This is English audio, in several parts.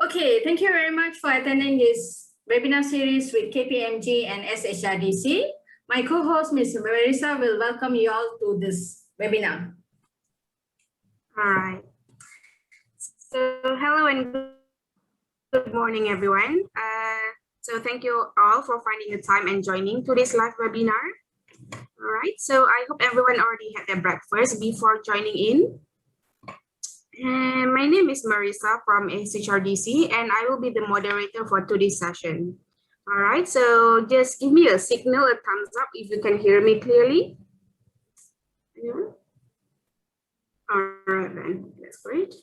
Okay, thank you very much for attending this webinar series with KPMG and SHRDC. My co-host, Ms. Marisa, will welcome you all to this webinar. All right. So hello and good morning, everyone. So thank you all for finding the time and joining today's live webinar. All right. So I hope everyone already had their breakfast before joining in. And my name is Marisa from SHRDC, and I will be the moderator for today's session. All right, so just give me a signal, a thumbs up if you can hear me clearly. Yeah. All right, then, that's great.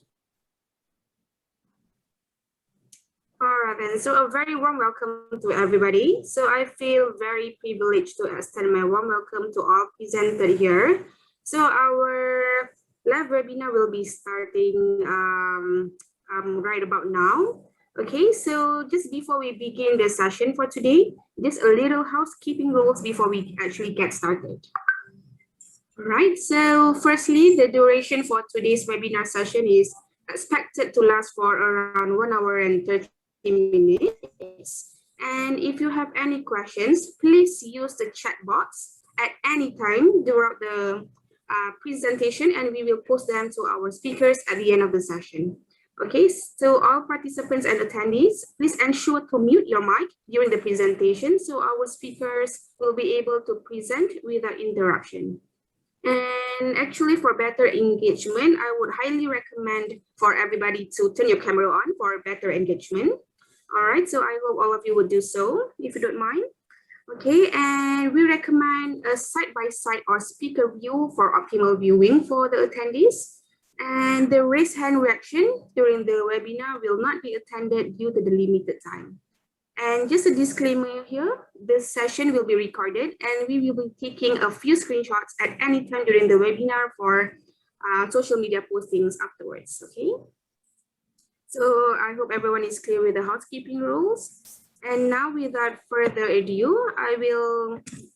All right, then, so a very warm welcome to everybody. So I feel very privileged to extend my warm welcome to all presented here. So our live webinar will be starting right about now. Okay, so just before we begin the session for today, just a little housekeeping rules before we actually get started. All right, so firstly, the duration for today's webinar session is expected to last for around 1 hour and 30 minutes. And if you have any questions, please use the chat box at any time throughout the presentation, and we will post them to our speakers at the end of the session. Okay, so all participants and attendees, please ensure to mute your mic during the presentation so our speakers will be able to present without interruption. And actually, for better engagement, I would highly recommend for everybody to turn your camera on for better engagement. All right, so I hope all of you would do so, if you don't mind. Okay, and we recommend a side-by-side or speaker view for optimal viewing for the attendees. And the raise hand reaction during the webinar will not be attended due to the limited time. And just a disclaimer here, this session will be recorded and we will be taking a few screenshots at any time during the webinar for social media postings afterwards, okay? So I hope everyone is clear with the housekeeping rules. And now without further ado,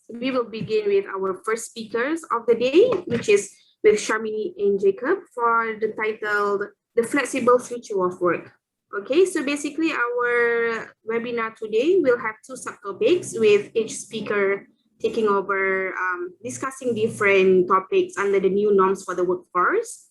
we will begin with our first speakers of the day, which is with Sharmini and Jacob for the title, The Flexible Future of Work. Okay, so basically our webinar today will have two subtopics with each speaker taking over, discussing different topics under the new norms for the workforce.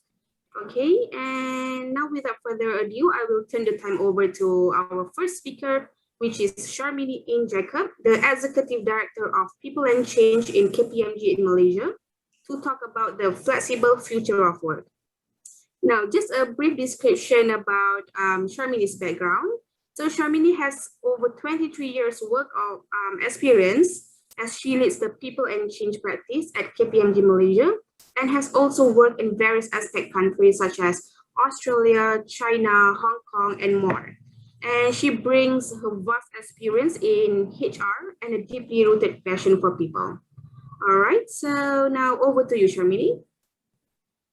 Okay, and now without further ado, I will turn the time over to our first speaker, which is Sharmini Jacob, the Executive Director of People and Change in KPMG in Malaysia, to talk about the flexible future of work. Now, just a brief description about Sharmini's background. So Sharmini has over 23 years work of experience as she leads the People and Change practice at KPMG Malaysia, and has also worked in various ASEAN countries such as Australia, China, Hong Kong, and more. And she brings her vast experience in HR and a deeply rooted passion for people. All right, so now over to you, Sharmini.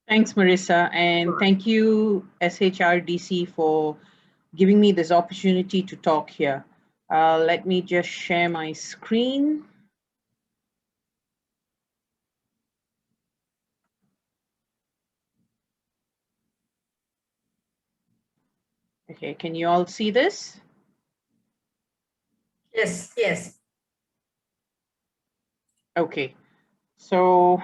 Thanks, Marisa, and thank you, SHRDC, for giving me this opportunity to talk here. Let me just share my screen. Okay, can you all see this? Yes, yes. Okay, so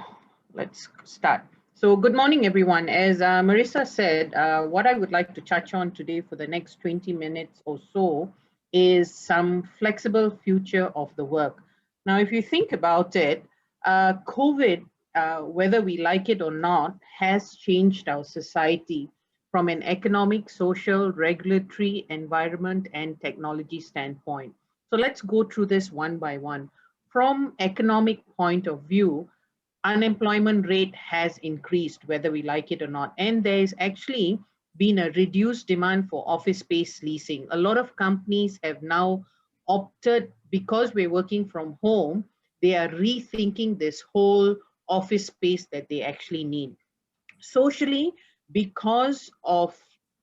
let's start. So good morning, everyone. As Marisa said, what I would like to touch on today for the next 20 minutes or so is some flexible future of the work. Now, if you think about it, COVID, whether we like it or not, has changed our society from an economic, social, regulatory, environment, and technology standpoint. So let's go through this one by one. From economic point of view, unemployment rate has increased, whether we like it or not. And there's actually been a reduced demand for office space leasing. A lot of companies have now opted, because we're working from home, they are rethinking this whole office space that they actually need. Socially, because of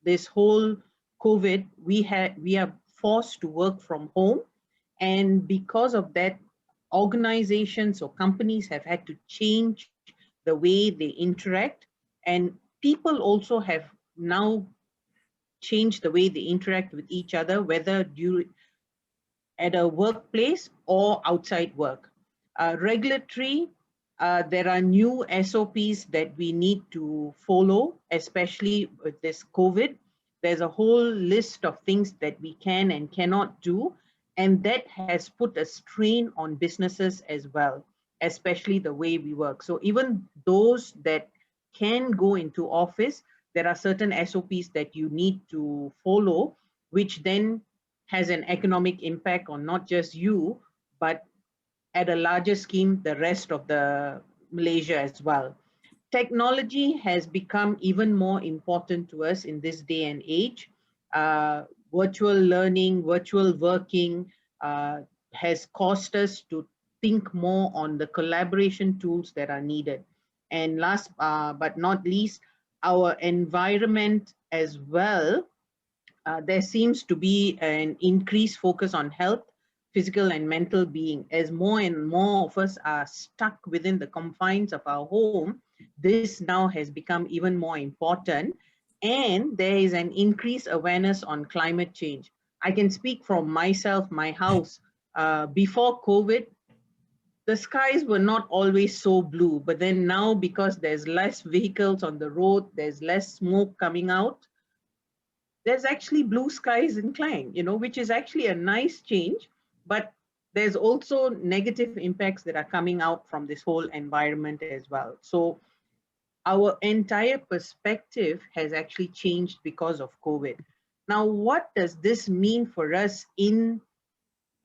this whole COVID, we are forced to work from home. And because of that, organizations or companies have had to change the way they interact, and people also have now changed the way they interact with each other, whether at a workplace or outside work. Regulatory, there are new SOPs that we need to follow, especially with this COVID. There's a whole list of things that we can and cannot do, and that has put a strain on businesses as well, especially the way we work. So even those that can go into office, there are certain SOPs that you need to follow, which then has an economic impact on not just you, but at a larger scheme, the rest of the Malaysia as well. Technology has become even more important to us in this day and age. Virtual learning, virtual working has caused us to think more on the collaboration tools that are needed. And last but not least, our environment as well. There seems to be an increased focus on health, physical and mental being. As more and more of us are stuck within the confines of our home, this now has become even more important. And there is an increased awareness on climate change. I can speak from myself, my house. Before COVID, the skies were not always so blue, but then now, because there's less vehicles on the road, there's less smoke coming out, there's actually blue skies in Klang, which is actually a nice change, but there's also negative impacts that are coming out from this whole environment as well. So our entire perspective has actually changed because of COVID. Now, what does this mean for us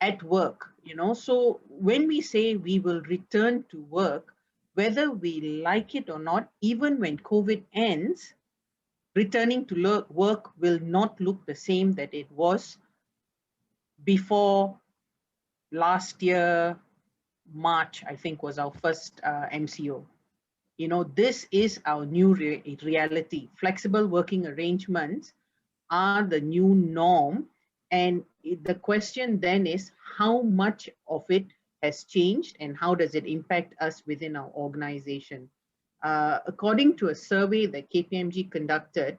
at work? So when we say we will return to work, whether we like it or not, even when COVID ends, returning to work will not look the same that it was before last year, March, I think was our first MCO. This is our new reality. Flexible working arrangements are the new norm. And the question then is, how much of it has changed and how does it impact us within our organization? According to a survey that KPMG conducted,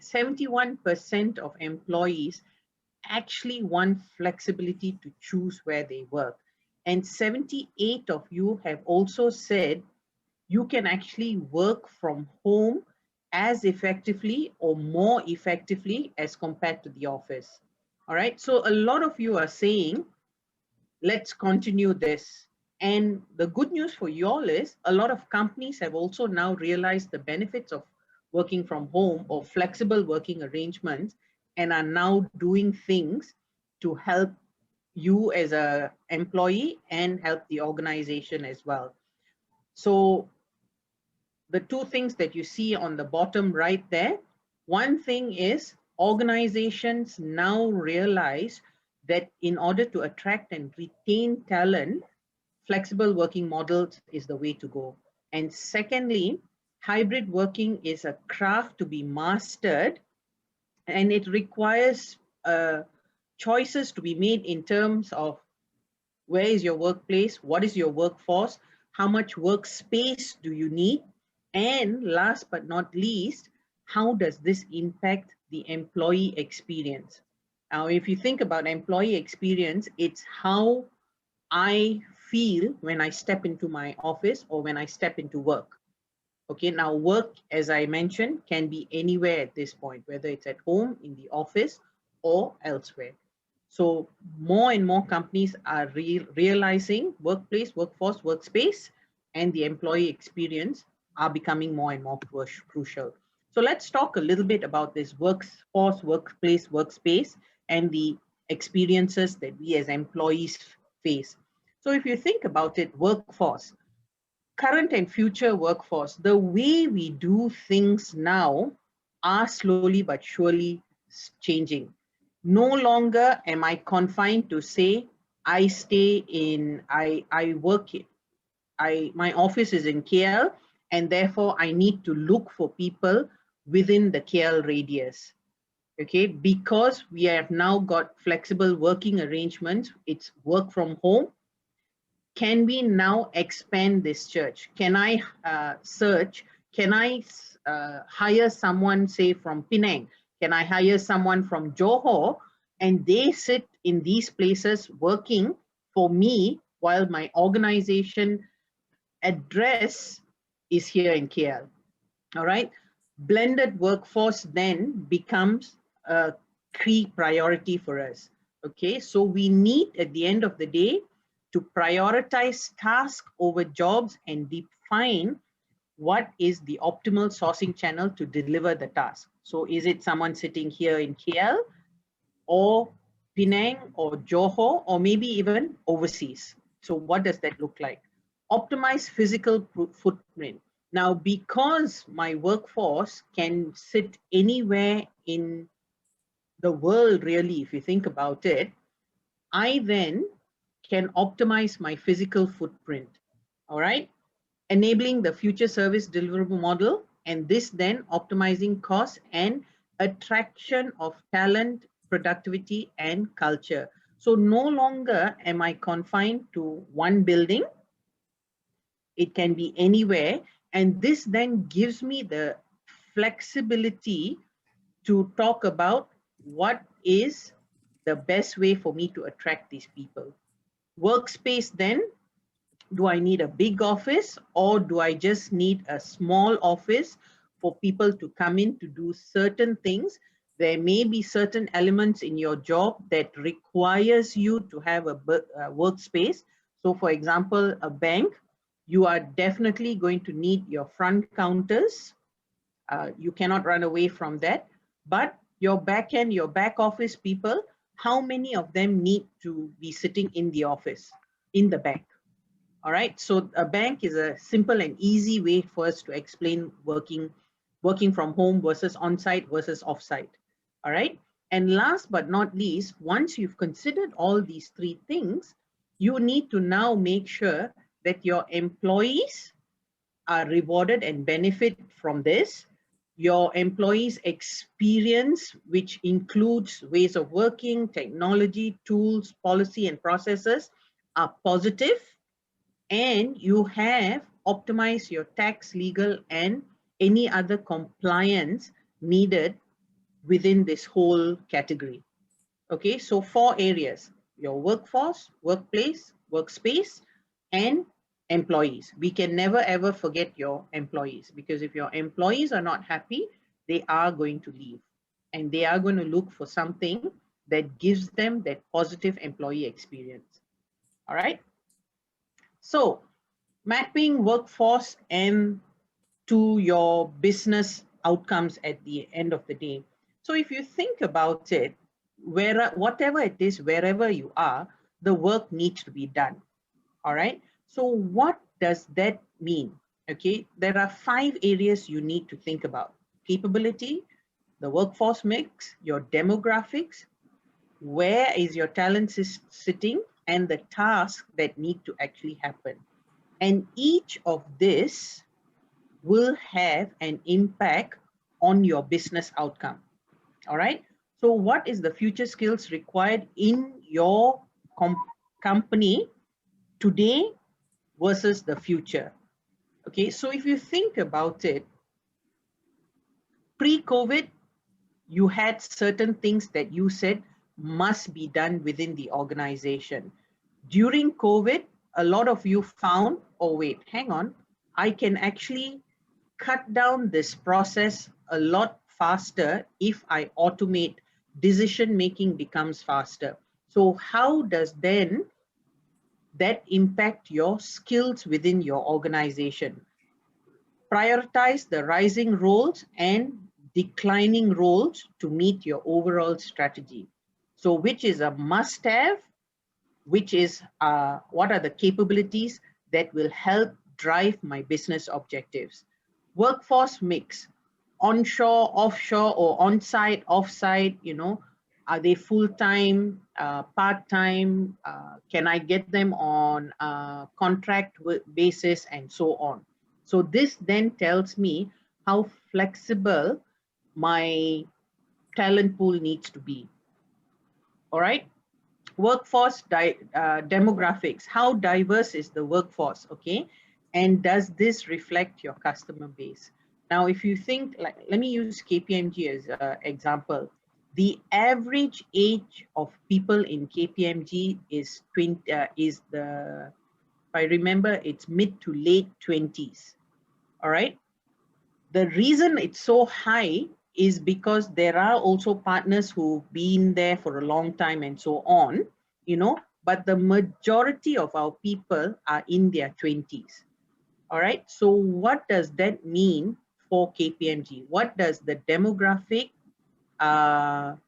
71% of employees actually want flexibility to choose where they work. And 78 of you have also said you can actually work from home as effectively or more effectively as compared to the office. All right, so a lot of you are saying, let's continue this. And the good news for you all is a lot of companies have also now realized the benefits of working from home or flexible working arrangements and are now doing things to help you as an employee and help the organization as well. So the two things that you see on the bottom right there, one thing is organizations now realize that in order to attract and retain talent, flexible working models is the way to go. And secondly, hybrid working is a craft to be mastered, and it requires choices to be made in terms of where is your workplace, what is your workforce, how much workspace do you need, and last but not least, how does this impact the employee experience? Now, if you think about employee experience, it's how I feel when I step into my office or when I step into work. Okay, now work, as I mentioned, can be anywhere at this point, whether it's at home, in the office, or elsewhere. So more and more companies are realizing workplace, workforce, workspace, and the employee experience are becoming more and more crucial. So let's talk a little bit about this workforce, workplace, workspace, and the experiences that we as employees face. So if you think about it, workforce, current and future workforce, the way we do things now are slowly but surely changing. No longer am I confined to say, I work, my office is in KL, and therefore I need to look for people within the KL radius. Okay, because we have now got flexible working arrangements, it's work from home. Can we now expand this search? Can I hire someone, say from Penang? Can I hire someone from Johor and they sit in these places working for me while my organization address is here in KL? All right. Blended workforce then becomes a key priority for us. Okay. So we need at the end of the day to prioritize tasks over jobs and define what is the optimal sourcing channel to deliver the task. So is it someone sitting here in KL or Penang or Johor or maybe even overseas? So what does that look like? Optimize physical footprint. Now, because my workforce can sit anywhere in the world, really, if you think about it, I then can optimize my physical footprint. All right. Enabling the future service delivery model, and this then optimizing costs and attraction of talent, productivity, and culture. So no longer am I confined to one building. It can be anywhere. And this then gives me the flexibility to talk about what is the best way for me to attract these people. Workspace then, do I need a big office or do I just need a small office for people to come in to do certain things? There may be certain elements in your job that requires you to have a workspace. So for example, a bank, you are definitely going to need your front counters. You cannot run away from that. But your back end, your back office people, how many of them need to be sitting in the office, in the bank? All right, so a bank is a simple and easy way for us to explain working from home versus on-site versus off-site. All right, and last but not least, once you've considered all these three things, you need to now make sure that your employees are rewarded and benefit from this. Your employees' experience, which includes ways of working, technology, tools, policy, and processes, are positive. And you have optimized your tax, legal, and any other compliance needed within this whole category. Okay, so 4 areas: your workforce, workplace, workspace, and employees. We can never ever forget your employees, because if your employees are not happy, they are going to leave and they are going to look for something that gives them that positive employee experience. All right. So mapping workforce and to your business outcomes at the end of the day. So if you think about it, whatever it is, wherever you are, the work needs to be done. All right. So what does that mean? Okay, there are 5 areas you need to think about: capability, the workforce mix, your demographics, where is your talent sitting, and the tasks that need to actually happen. And each of this will have an impact on your business outcome. All right. So what is the future skills required in your company today versus the future? Okay. So if you think about it, pre-COVID, you had certain things that you said must be done within the organization. During COVID, a lot of you found, oh wait, hang on, I can actually cut down this process a lot faster if I automate. Decision making becomes faster. So how does then that impact your skills within your organization? Prioritize the rising roles and declining roles to meet your overall strategy. So which is a must-have, which is what are the capabilities that will help drive my business objectives. Workforce mix, onshore, offshore, or on-site, off-site, you know, are they full-time, part-time? Can I get them on contract basis and so on? So this then tells me how flexible my talent pool needs to be. All right. Workforce demographics. How diverse is the workforce? Okay. And does this reflect your customer base? Now, if you think, like, let me use KPMG as an example. The average age of people in KPMG is if I remember, it's mid to late 20s. All right. The reason it's so high is because there are also partners who've been there for a long time and so on, you know, but the majority of our people are in their 20s. All right. So what does that mean for KPMG? What does the demographic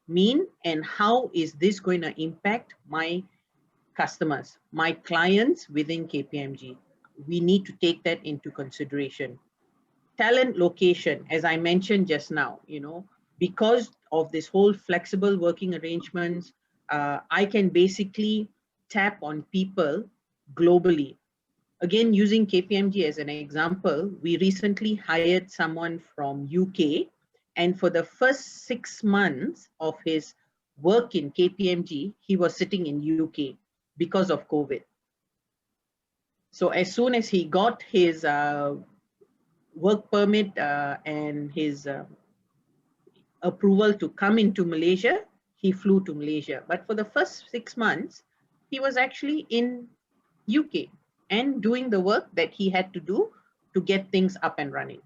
mean, and how is this going to impact my customers, my clients within KPMG? We need to take that into consideration. Talent location, as I mentioned just now, you know, because of this whole flexible working arrangements, I can basically tap on people globally. Again, using KPMG as an example, we recently hired someone from UK, and for the first 6 months of his work in KPMG, he was sitting in UK because of COVID. So as soon as he got his work permit and his approval to come into Malaysia, he flew to Malaysia. But for the first 6 months, he was actually in UK and doing the work that he had to do to get things up and running.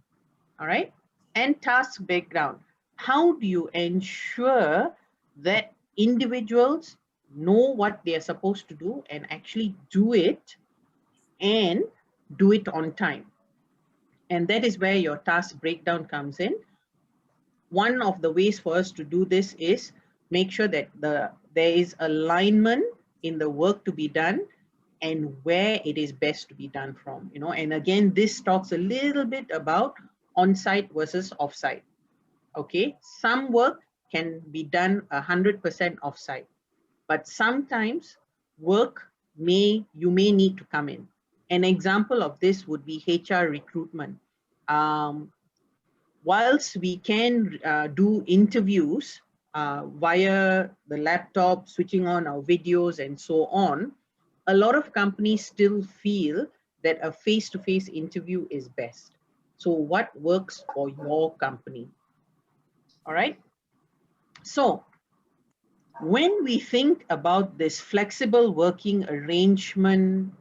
All right. And task breakdown. How do you ensure that individuals know what they are supposed to do and actually do it and do it on time? And that is where your task breakdown comes in. One of the ways for us to do this is make sure that there is alignment in the work to be done and where it is best to be done from, you know. And again, this talks a little bit about on-site versus off-site. Okay, some work can be done 100% off-site, but sometimes work you may need to come in. An example of this would be HR recruitment. Whilst we can do interviews via the laptop, switching on our videos and so on, a lot of companies still feel that a face-to-face interview is best. So what works for your company? All right. So when we think about this flexible working arrangement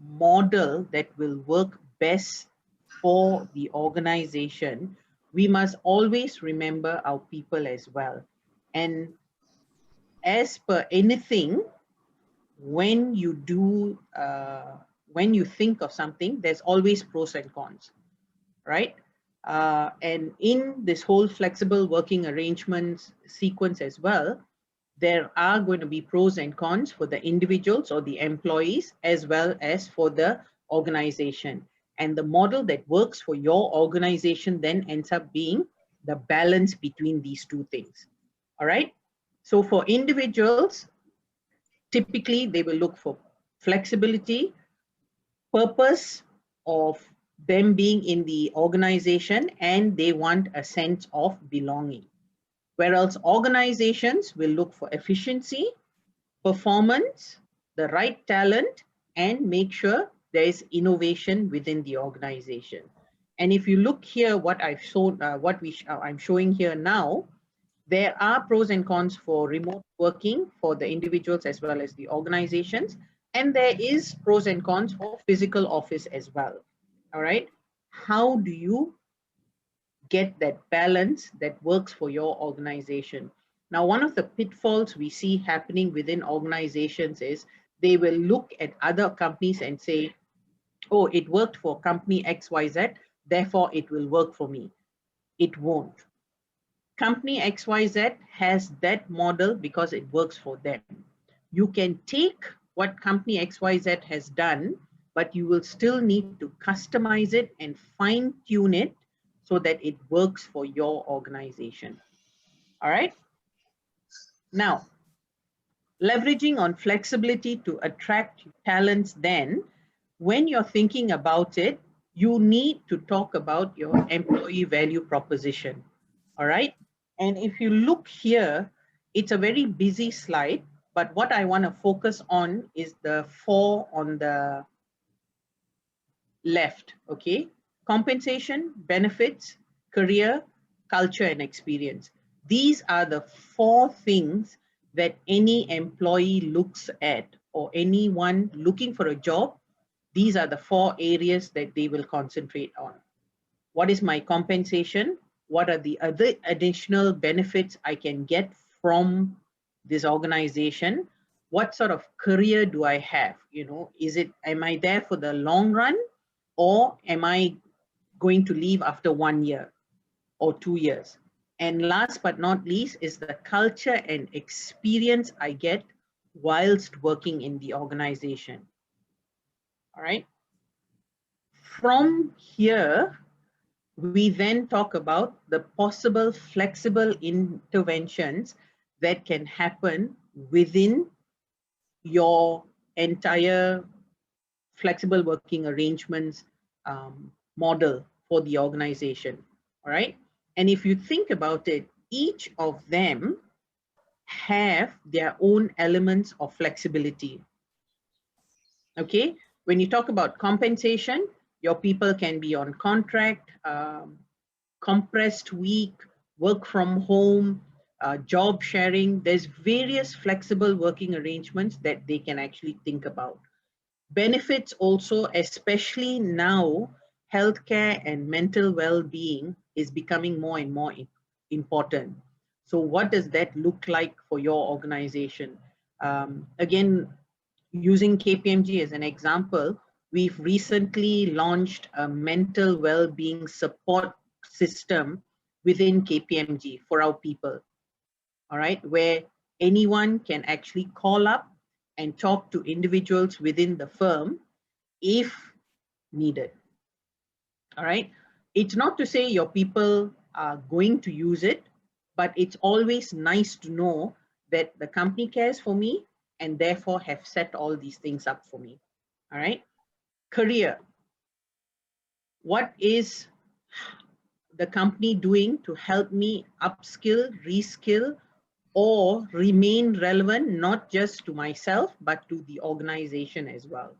model that will work best for the organization, we must always remember our people as well. And as per anything, when you think of something, there's always pros and cons, right? And in this whole flexible working arrangements sequence as well, there are going to be pros and cons for the individuals or the employees as well as for the organization. And the model that works for your organization then ends up being the balance between these two things. All right. So for individuals, typically they will look for flexibility, purpose of them being in the organization, and they want a sense of belonging. Whereas organizations will look for efficiency, performance, the right talent, and make sure there is innovation within the organization. And if you look here, what I've shown, I'm showing here now, there are pros and cons for remote working for the individuals as well as the organizations. And there is pros and cons for physical office as well. All right. How do you get that balance that works for your organization? Now, one of the pitfalls we see happening within organizations is they will look at other companies and say, oh, it worked for company XYZ, therefore it will work for me. It won't. Company XYZ has that model because it works for them. You can take what company XYZ has done, but you will still need to customize it and fine tune it so that it works for your organization. All right. Now, leveraging on flexibility to attract talents, then when you're thinking about it, you need to talk about your employee value proposition. All right. And if you look here, it's a very busy slide, but what I want to focus on is the 4 on the left. Okay. Compensation, benefits, career, culture, and experience. These are the 4 things that any employee looks at, or anyone looking for a job. These are the 4 areas that they will concentrate on. What is my compensation? What are the other additional benefits I can get from this organization? What sort of career do I have? You know, am I there for the long run, or am I going to leave after 1 year or 2 years? And last but not least is the culture and experience I get whilst working in the organization. All right. From here, we then talk about the possible flexible interventions that can happen within your entire flexible working arrangements model for the organization. All right. And if you think about it, each of them have their own elements of flexibility. Okay. When you talk about compensation, your people can be on contract, compressed week, work from home, job sharing. There's various flexible working arrangements that they can actually think about. Benefits also, especially now, healthcare and mental well-being is becoming more and more important. So what does that look like for your organization? Again, using KPMG as an example, we've recently launched a mental well-being support system within KPMG for our people, all right, where anyone can actually call up and talk to individuals within the firm if needed. All right. It's not to say your people are going to use it, but it's always nice to know that the company cares for me and therefore have set all these things up for me. All right. Career. What is the company doing to help me upskill, reskill, or remain relevant, not just to myself, but to the organization as well?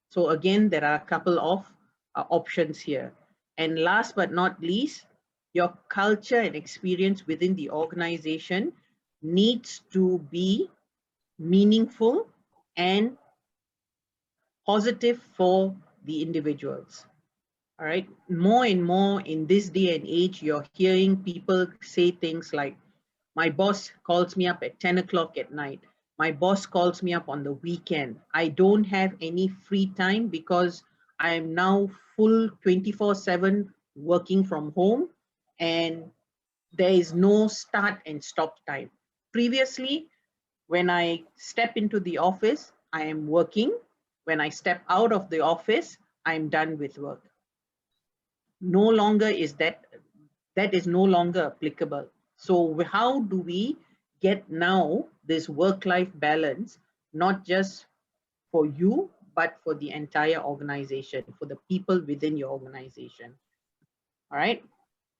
So again, there are a couple of options here. And last but not least, your culture and experience within the organization needs to be meaningful and positive for the individuals. All right, more and more in this day and age, you're hearing people say things like, my boss calls me up at 10 o'clock at night. My boss calls me up on the weekend. I don't have any free time because I am now full 24/7 working from home, and there is no start and stop time. Previously, when I step into the office, I am working. When I step out of the office, I'm done with work. No longer is that is no longer applicable. So how do we get now this work-life balance, not just for you, but for the entire organization, for the people within your organization? All right.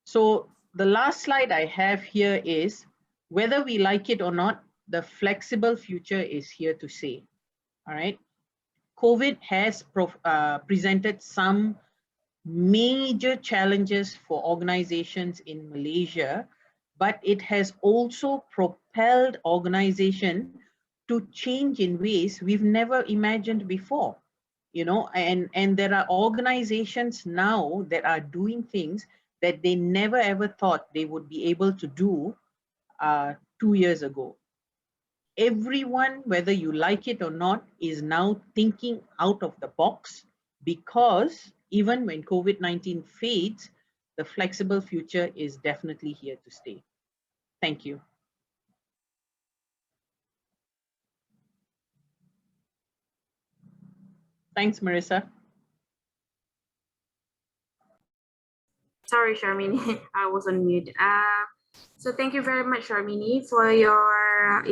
So the last slide I have here is, whether we like it or not, the flexible future is here to stay. All right. COVID has presented some major challenges for organizations in Malaysia, but it has also propelled organizations to change in ways we've never imagined before. You know, and there are organizations now that are doing things that they never ever thought they would be able to do 2 years ago. Everyone, whether you like it or not, is now thinking out of the box, because even when COVID-19 fades, the flexible future is definitely here to stay. Thank you. Thanks, Marissa. Sorry, Sharmini, I was on mute. So thank you very much, Sharmini, for your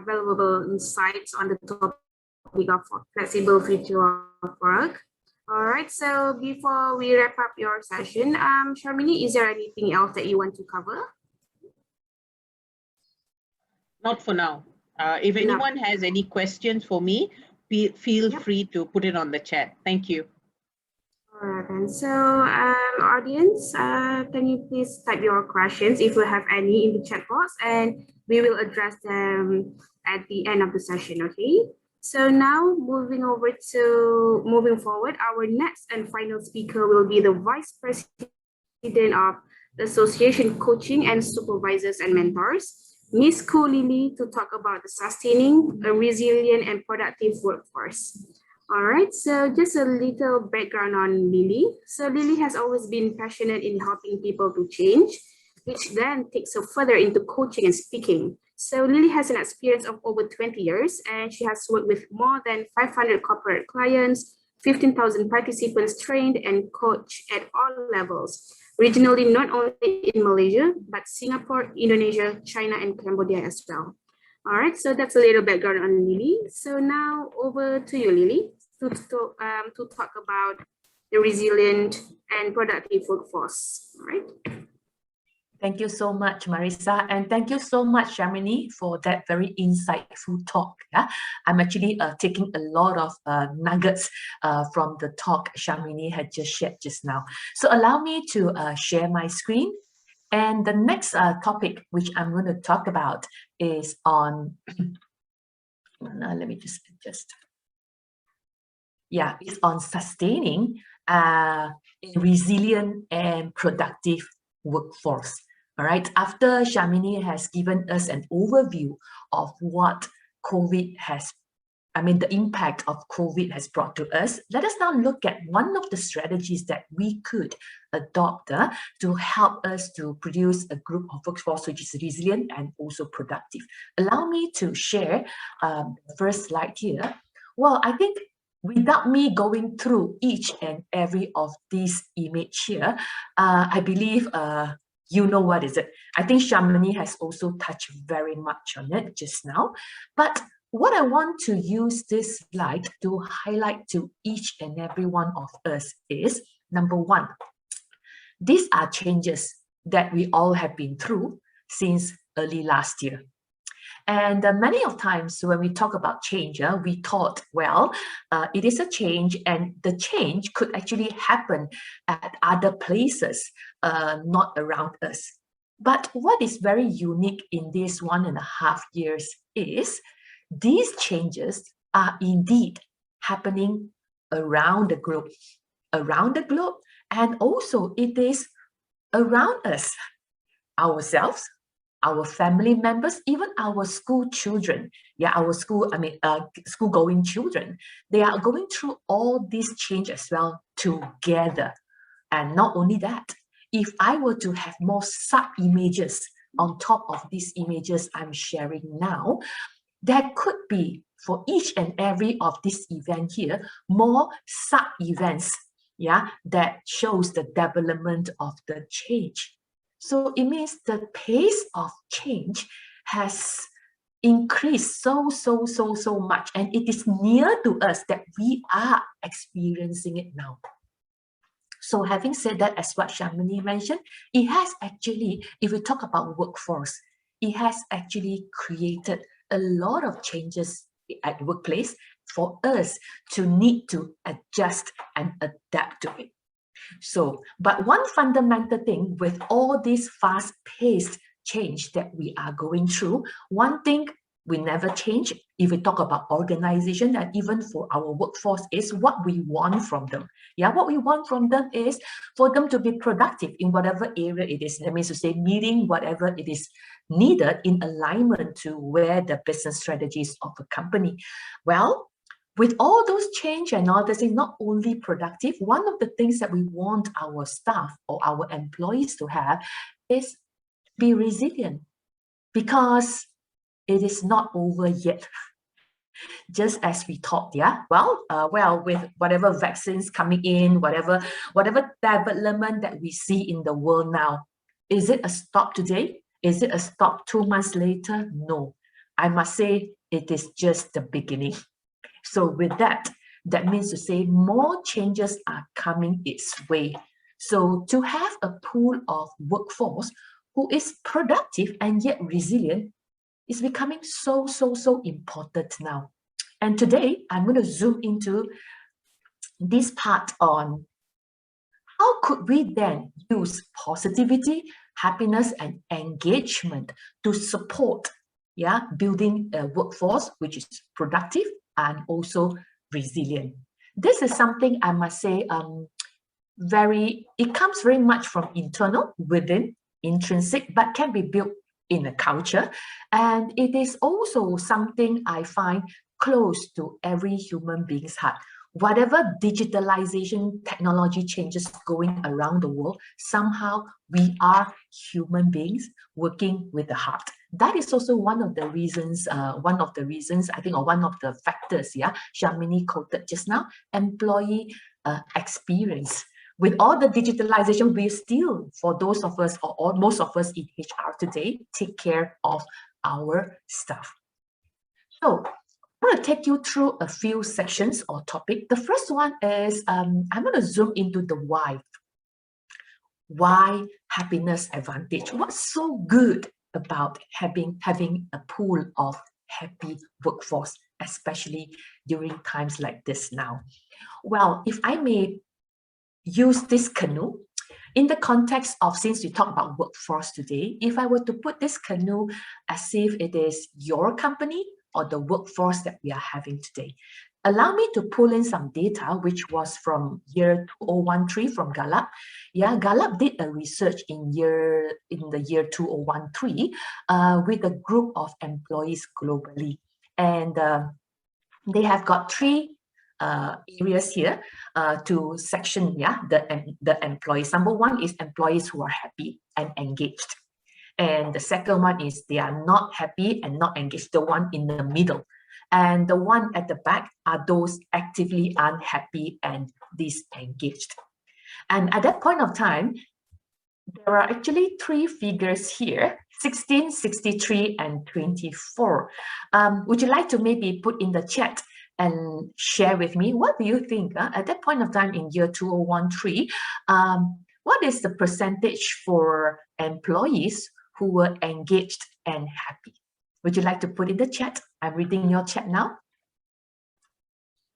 valuable insights on the topic of flexible future of work. All right, so before we wrap up your session, Sharmini, is there anything else that you want to cover? Not for now. If anyone has any questions for me, feel free to put it on the chat. Thank you. All right, then. So, audience, can you please type your questions if you have any in the chat box, and we will address them at the end of the session, okay? So now moving forward, our next and final speaker will be the Vice President of the Association Coaching and Supervisors and Mentors, Miss Ku Lily, to talk about the sustaining a resilient and productive workforce. All right, so just a little background on Lily. So Lily has always been passionate in helping people to change, which then takes her further into coaching and speaking. So Lily has an experience of over 20 years, and she has worked with more than 500 corporate clients, 15,000 participants trained and coached at all levels, regionally not only in Malaysia, but Singapore, Indonesia, China, and Cambodia as well. All right, so that's a little background on Lily. So now over to you, Lily, to talk about the resilient and productive workforce. All right. Thank you so much, Marisa, and thank you so much, Shamini, for that very insightful talk. Yeah? I'm actually taking a lot of nuggets from the talk Shamini had just shared just now. So allow me to share my screen. And the next topic which I'm going to talk about is on, let me just adjust. Yeah, it's on sustaining a resilient and productive workforce. All right, after Shamini has given us an overview of what COVID has, the impact of COVID has brought to us, let us now look at one of the strategies that we could adopt to help us to produce a group of workforce which is resilient and also productive. Allow me to share the first slide here. Well, I think without me going through each and every of these image here, I believe you know what is it. I think Shamini has also touched very much on it just now. But what I want to use this slide to highlight to each and every one of us is, number one, these are changes that we all have been through since early last year. And many of times when we talk about change, we thought, well, it is a change, and the change could actually happen at other places, not around us. But what is very unique in this 1.5 years is these changes are indeed happening around the globe, and also it is around us, ourselves, our family members, even our school children. Yeah, our school-going children. They are going through all these change as well together. And not only that, if I were to have more sub-images on top of these images I'm sharing now, there could be, for each and every of this event here, more sub-events, yeah, that shows the development of the change. So it means the pace of change has increased so much, and it is near to us that we are experiencing it now. So having said that, as what Shamini mentioned, it has actually, if we talk about workforce, it has actually created a lot of changes at workplace for us to need to adjust and adapt to it. So, but one fundamental thing with all this fast-paced change that we are going through, one thing we never change if we talk about organization and even for our workforce is what we want from them. Yeah, what we want from them is for them to be productive in whatever area it is. That means to say meeting whatever it is needed in alignment to where the business strategies of a company. Well, with all those change and all this, not only productive, one of the things that we want our staff or our employees to have is be resilient, because it is not over yet. Just as we thought, yeah. Well, with whatever vaccines coming in, whatever development that we see in the world now, is it a stop today? Is it a stop 2 months later? No, I must say it is just the beginning. So with that, that means to say more changes are coming its way. So to have a pool of workforce who is productive and yet resilient is becoming so important now. And today, I'm going to zoom into this part on how could we then use positivity, happiness, and engagement to support building a workforce which is productive and also resilient? This is something I must say, it comes very much from internal, within, intrinsic, but can be built in a culture. And it is also something I find close to every human being's heart. Whatever digitalization technology changes going around the world, somehow we are human beings working with the heart. That is also one of the reasons, I think, or one of the factors, Shamini quoted just now, employee experience. With all the digitalization, we still, for those of us, or most of us in HR today, take care of our staff. So I'm going to take you through a few sections or topic. The first one is, I'm going to zoom into the why. Why happiness advantage? What's so good about having a pool of happy workforce, especially during times like this now? Well, if I may use this canoe in the context of, since we talk about workforce today, if I were to put this canoe as if it is your company or the workforce that we are having today, allow me to pull in some data, which was from year 2013 from Gallup. Gallup did a research in the year 2013 with a group of employees globally. And they have got three areas here to section the employees. Number one is employees who are happy and engaged. And the second one is they are not happy and not engaged, the one in the middle. And the one at the back are those actively unhappy and disengaged. And at that point of time, there are actually three figures here, 16, 63, and 24. Would you like to maybe put in the chat and share with me, what do you think at that point of time in year 2013, what is the percentage for employees who were engaged and happy? Would you like to put in the chat? I'm reading your chat now.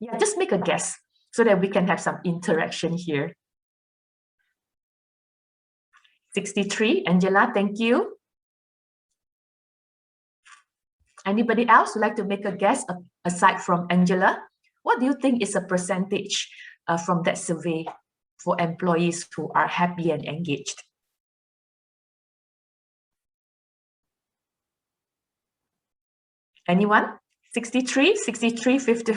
Yeah, just make a guess so that we can have some interaction here. 63, Angela, thank you. Anybody else would like to make a guess aside from Angela? What do you think is a percentage from that survey for employees who are happy and engaged? Anyone? 63, 63, 50.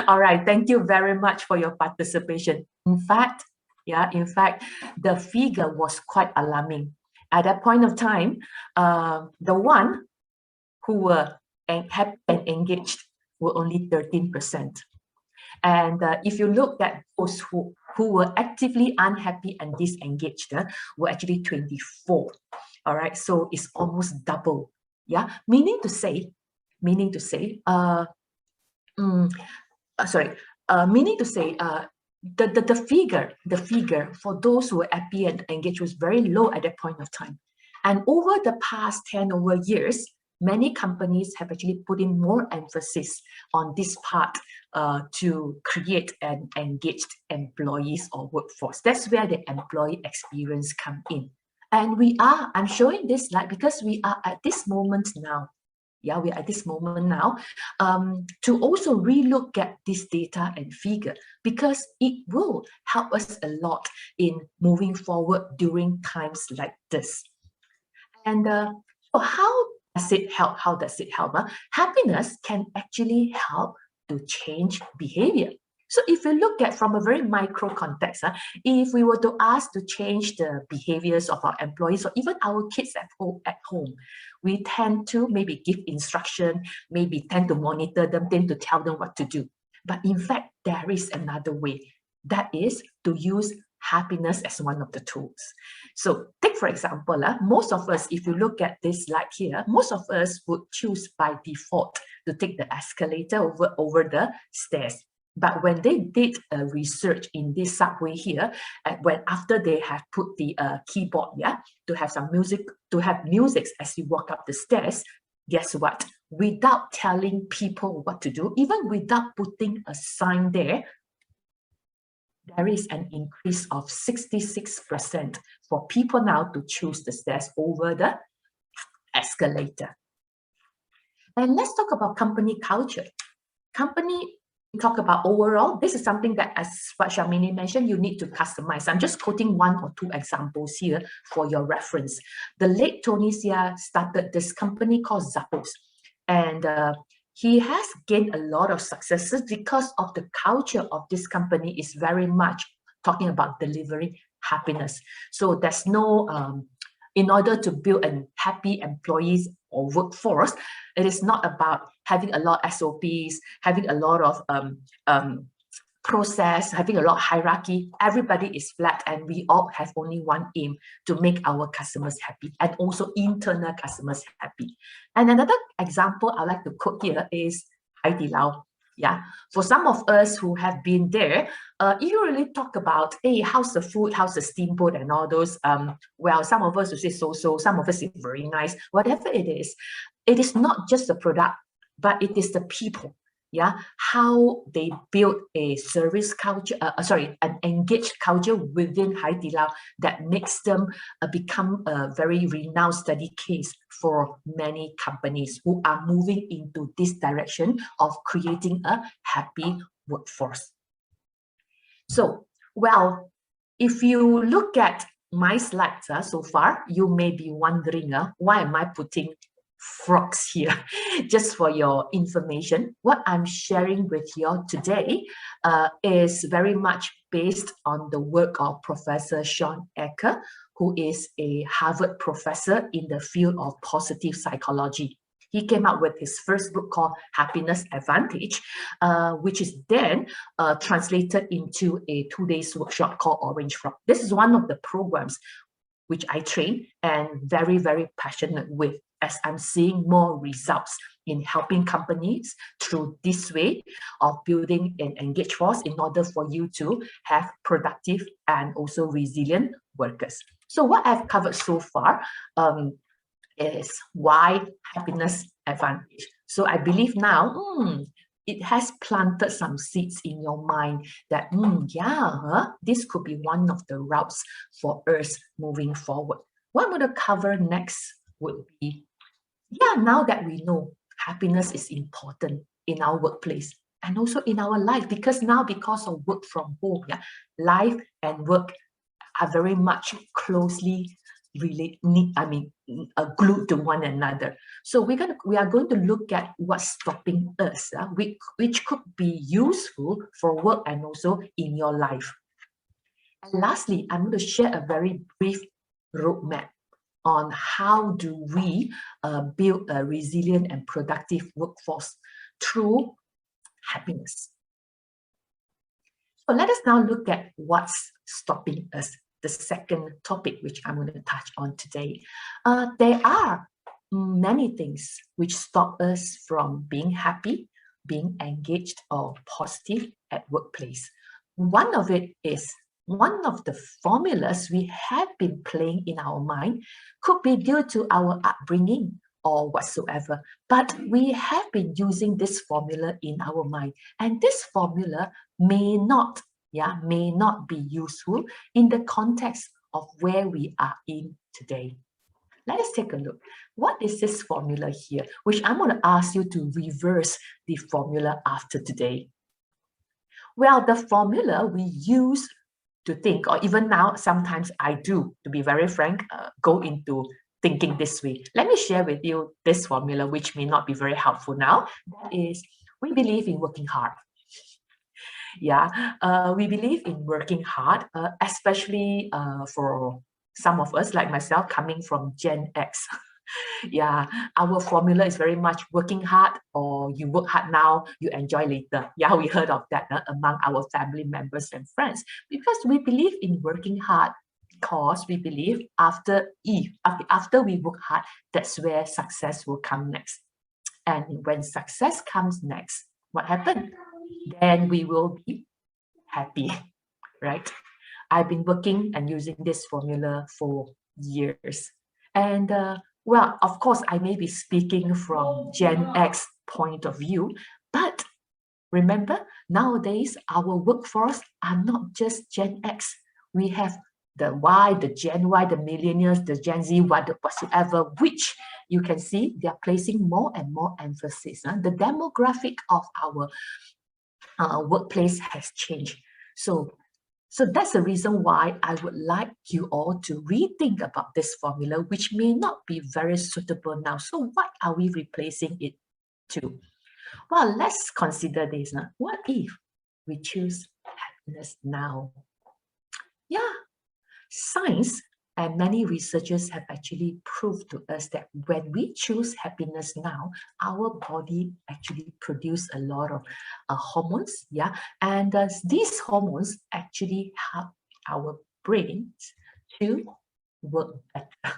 All right, thank you very much for your participation. In fact, the figure was quite alarming. At that point of time, the one who were happy and engaged were only 13%. And if you look at those who were actively unhappy and disengaged, were actually 24. All right, so it's almost double. Yeah, meaning to say, the figure for those who were happy and engaged was very low at that point of time. And over the past 10 over years, many companies have actually put in more emphasis on this part to create an engaged employees or workforce. That's where the employee experience come in. And I'm showing this slide because we are at this moment now. Yeah, we are at this moment now to also relook at this data and figure, because it will help us a lot in moving forward during times like this. And so how does it help? How does it help? Happiness can actually help to change behavior. So if you look at from a very micro context, if we were to ask to change the behaviors of our employees or even our kids at home, we tend to maybe give instruction, maybe tend to monitor them, tend to tell them what to do. But in fact, there is another way. That is to use happiness as one of the tools. So take for example, most of us, if you look at this slide here, most of us would choose by default to take the escalator over the stairs. But when they did a research in this subway here, after they have put the keyboard, to have some music, to have music as you walk up the stairs, guess what? Without telling people what to do, even without putting a sign there, there is an increase of 66% for people now to choose the stairs over the escalator. And let's talk about company culture. Company, we talk about overall, this is something that, as what Shamini mentioned, you need to customize. I'm just quoting one or two examples here for your reference. The late Tony Sia started this company called Zappos, and he has gained a lot of successes because of the culture of this company is very much talking about delivering happiness. So there's no, in order to build a happy employees or workforce, it is not about having a lot of SOPs, having a lot of process, having a lot of hierarchy. Everybody is flat and we all have only one aim, to make our customers happy and also internal customers happy. And another example I like to quote here is Hai Di Lao. Yeah, for some of us who have been there, if you really talk about, hey, how's the food, how's the steamboat and all those, well, some of us will say so-so, some of us say very nice, whatever it is not just the product, but it is the people. Yeah, how they build a service culture, an engaged culture within Hai Di Lao that makes them become a very renowned study case for many companies who are moving into this direction of creating a happy workforce. So, well, if you look at my slides so far, you may be wondering, why am I putting frogs here? Just for your information, what I'm sharing with you today is very much based on the work of Professor Sean Ecker, who is a Harvard professor in the field of positive psychology. He came up with his first book called Happiness Advantage, which is then translated into a 2-day workshop called Orange Frog. This is one of the programs which I train and very, very passionate with, as I'm seeing more results in helping companies through this way of building an engaged force in order for you to have productive and also resilient workers. So what I've covered so far is why happiness advantage. So I believe now, it has planted some seeds in your mind that, this could be one of the routes for us moving forward. What I'm going to cover next would be, now that we know happiness is important in our workplace and also in our life, because of work from home, life and work are very much closely related, glued to one another. So we are going to look at what's stopping us, which could be useful for work and also in your life. And lastly, I'm going to share a very brief roadmap on how do we build a resilient and productive workforce through happiness. So let us now look at what's stopping us, the second topic which I'm going to touch on today. There are many things which stop us from being happy, being engaged or positive at workplace. One of it is, one of the formulas we have been playing in our mind could be due to our upbringing or whatsoever, but we have been using this formula in our mind, and this formula may not be useful in the context of where we are in today. Let us take a look. What is this formula here, which I'm going to ask you to reverse the formula after today? Well, the formula we use to think, or even now, sometimes I do, to be very frank, go into thinking this way. Let me share with you this formula, which may not be very helpful now. That is, we believe in working hard. We believe in working hard, especially for some of us, like myself, coming from Gen X. Our formula is very much working hard, or you work hard now, you enjoy later. We heard of that among our family members and friends, because we believe in working hard, because we believe after we work hard, that's where success will come next. And when success comes next, what happens? Then we will be happy, right? I've been working and using this formula for years. And well, of course, I may be speaking from Gen X point of view, but Remember, nowadays, our workforce are not just Gen X. We have the Y, the Gen Y, the millennials, the Gen Z, whatsoever, which you can see they are placing more and more emphasis. The demographic of our workplace has changed. So that's the reason why I would like you all to rethink about this formula, which may not be very suitable now. So what are we replacing it to? Well, let's consider this. What if we choose happiness now? Yeah, science and many researchers have actually proved to us that when we choose happiness now, our body actually produce a lot of hormones, yeah, and these hormones actually help our brains to work better.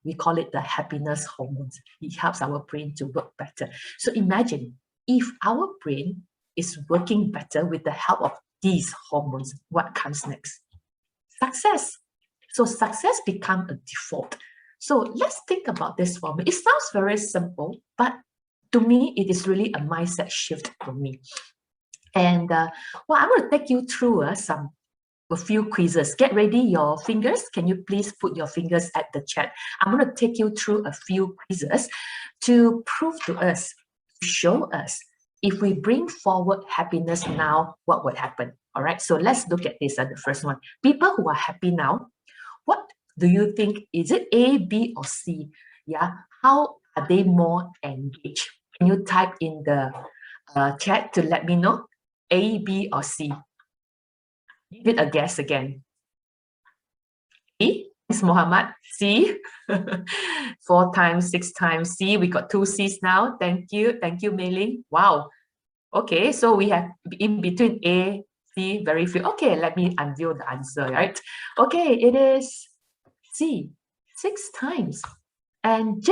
We call it the happiness hormones. It helps our brain to work better. So imagine if our brain is working better with the help of these hormones, what comes next? Success. So success becomes a default. So let's think about this formula. It sounds very simple, but to me, it is really a mindset shift for me. And well, I'm going to take you through a few quizzes. Get ready your fingers. Can you please put your fingers at the chat? I'm going to take you through a few quizzes to prove to us, to show us, if we bring forward happiness now, what would happen? All right, so let's look at this. The first one, people who are happy now, what do you think? Is it A, B, or C? Yeah, how are they more engaged? Can you type in the chat to let me know? A, B, or C? Give it a guess again. C, Ms. Muhammad, C. 4 times, 6 times, C. We got 2 C's now. Thank you, Mei Ling. Wow. Okay, so we have in between A, C, very few. Okay, let me unveil the answer, right? Okay, it is C, 6 times. And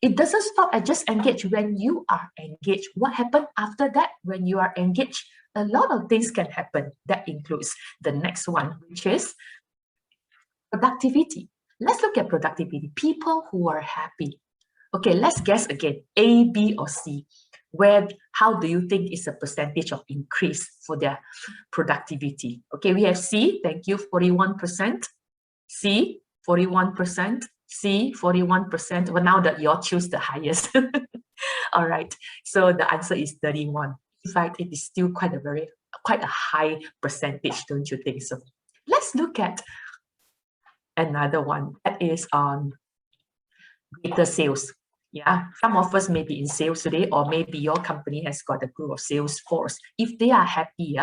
it doesn't stop at just engage. When you are engaged, what happened after that? When you are engaged, a lot of things can happen. That includes the next one, which is productivity. Let's look at productivity. People who are happy. Okay, let's guess again, A, B, or C. How do you think is the percentage of increase for their productivity? Okay, we have C, thank you, 41%. C, 41%. C, 41%. Well, now that you all choose the highest. All right, so the answer is 31. In fact, it is still quite a high percentage, don't you think so? Let's look at another one that is on greater sales. Yeah, some of us may be in sales today, or maybe your company has got a group of sales force. If they are happy,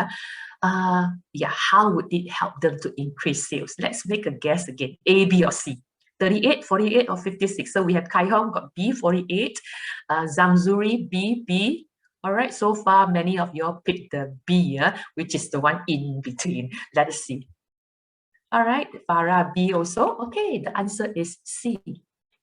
how would it help them to increase sales? Let's make a guess again. A, B, or C? 38, 48, or 56? So we have Kai Hong got B, 48. Zamzuri, B. All right, so far many of you all picked the B, which is the one in between. Let us see. All right, Farah, B also. Okay, the answer is C.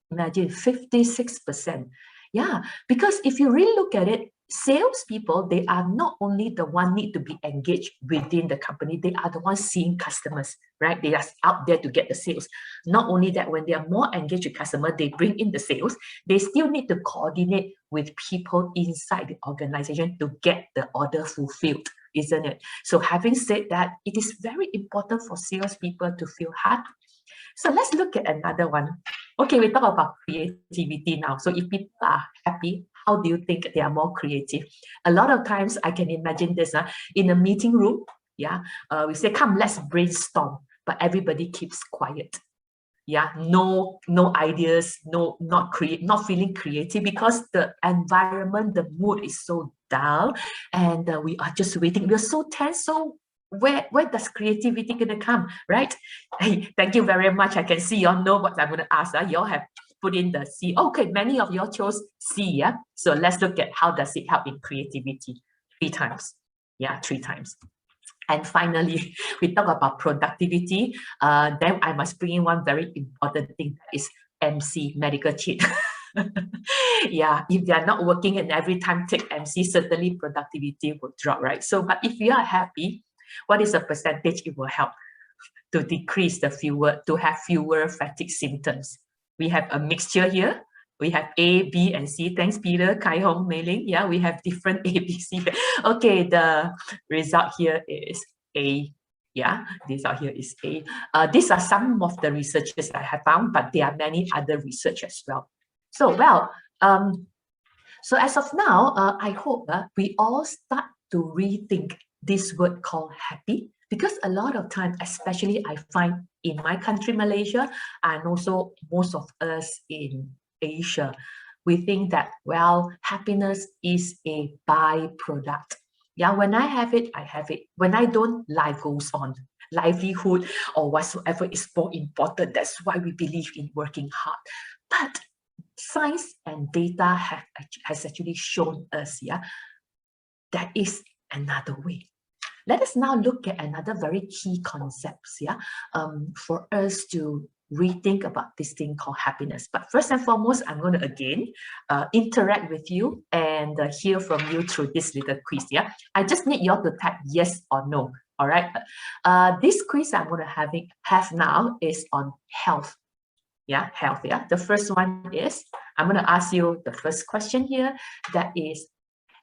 Imagine 56%. Yeah, because if you really look at it, salespeople, they are not only the one need to be engaged within the company, they are the ones seeing customers, right? They are out there to get the sales. Not only that, when they are more engaged with customer, they bring in the sales, they still need to coordinate with people inside the organization to get the order fulfilled, isn't it? So having said that, it is very important for salespeople to feel happy. So let's look at another one. Okay, we talk about creativity now. So if people are happy, how do you think they are more creative? A lot of times I can imagine this in a meeting room. Yeah, we say, come, let's brainstorm, but everybody keeps quiet. Yeah, no ideas, not feeling creative because the environment, the mood is so dull, and we are just waiting. We're so tense. So where does creativity gonna come, right? Hey, thank you very much. I can see y'all know what I'm gonna ask. Y'all have put in the C. Okay, many of y'all chose C. Yeah. So let's look at how does it help in creativity. 3 times. Yeah, 3 times. And finally, we talk about productivity. Then I must bring in one very important thing, that is MC, medical cheat. Yeah, if they are not working and every time take MC, certainly productivity will drop, right? So, but if you are happy, what is the percentage it will help to decrease to have fewer fatigue symptoms? We have a mixture here. We have A, B, and C. Thanks, Peter, Kai Hong, Mei Ling. Yeah, we have different A, B, C. Okay, the result here is A. Yeah, this out here is A. These are some of the researches I have found, but there are many other research as well. So, well, so as of now, I hope we all start to rethink this word called happy, because a lot of time, especially I find in my country, Malaysia, and also most of us in Asia, we think that, well, happiness is a byproduct. Yeah, when I have it, I have it. When I don't, life goes on. Livelihood or whatsoever is more important. That's why we believe in working hard. But science and data has actually shown us, yeah, that is another way. Let us now look at another very key concepts, yeah, for us to rethink about this thing called happiness. But first and foremost, I'm going to again interact with you and hear from you through this little quiz. Yeah, I just need you all to type yes or no. All right. This quiz I'm going to have now is on health. Yeah, health. Yeah, the first one is, I'm going to ask you the first question here. That is,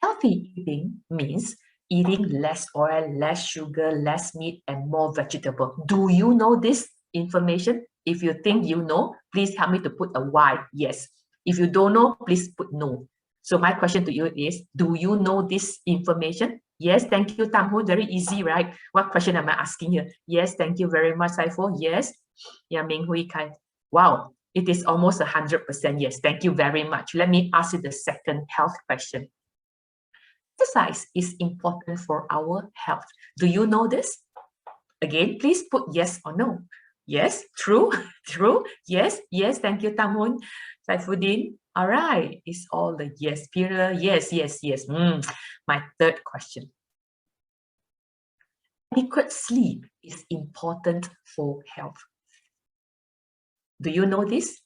healthy eating means eating less oil, less sugar, less meat, and more vegetable. Do you know this information? If you think you know, please help me to put a Y, yes. If you don't know, please put no. So my question to you is, do you know this information? Yes, thank you, Tam Ho. Very easy, right? What question am I asking here? Yes, thank you very much, Saifo. Yes. Yeah, Ming Hui Kai. Wow, it is almost 100% yes. Thank you very much. Let me ask you the second health question. Exercise is important for our health. Do you know this? Again, please put yes or no. Yes, true, true, yes, yes, thank you, Tamun, Saifuddin. All right, it's all the yes, Peter, yes, yes, yes. My third question. Adequate sleep is important for health. Do you know this?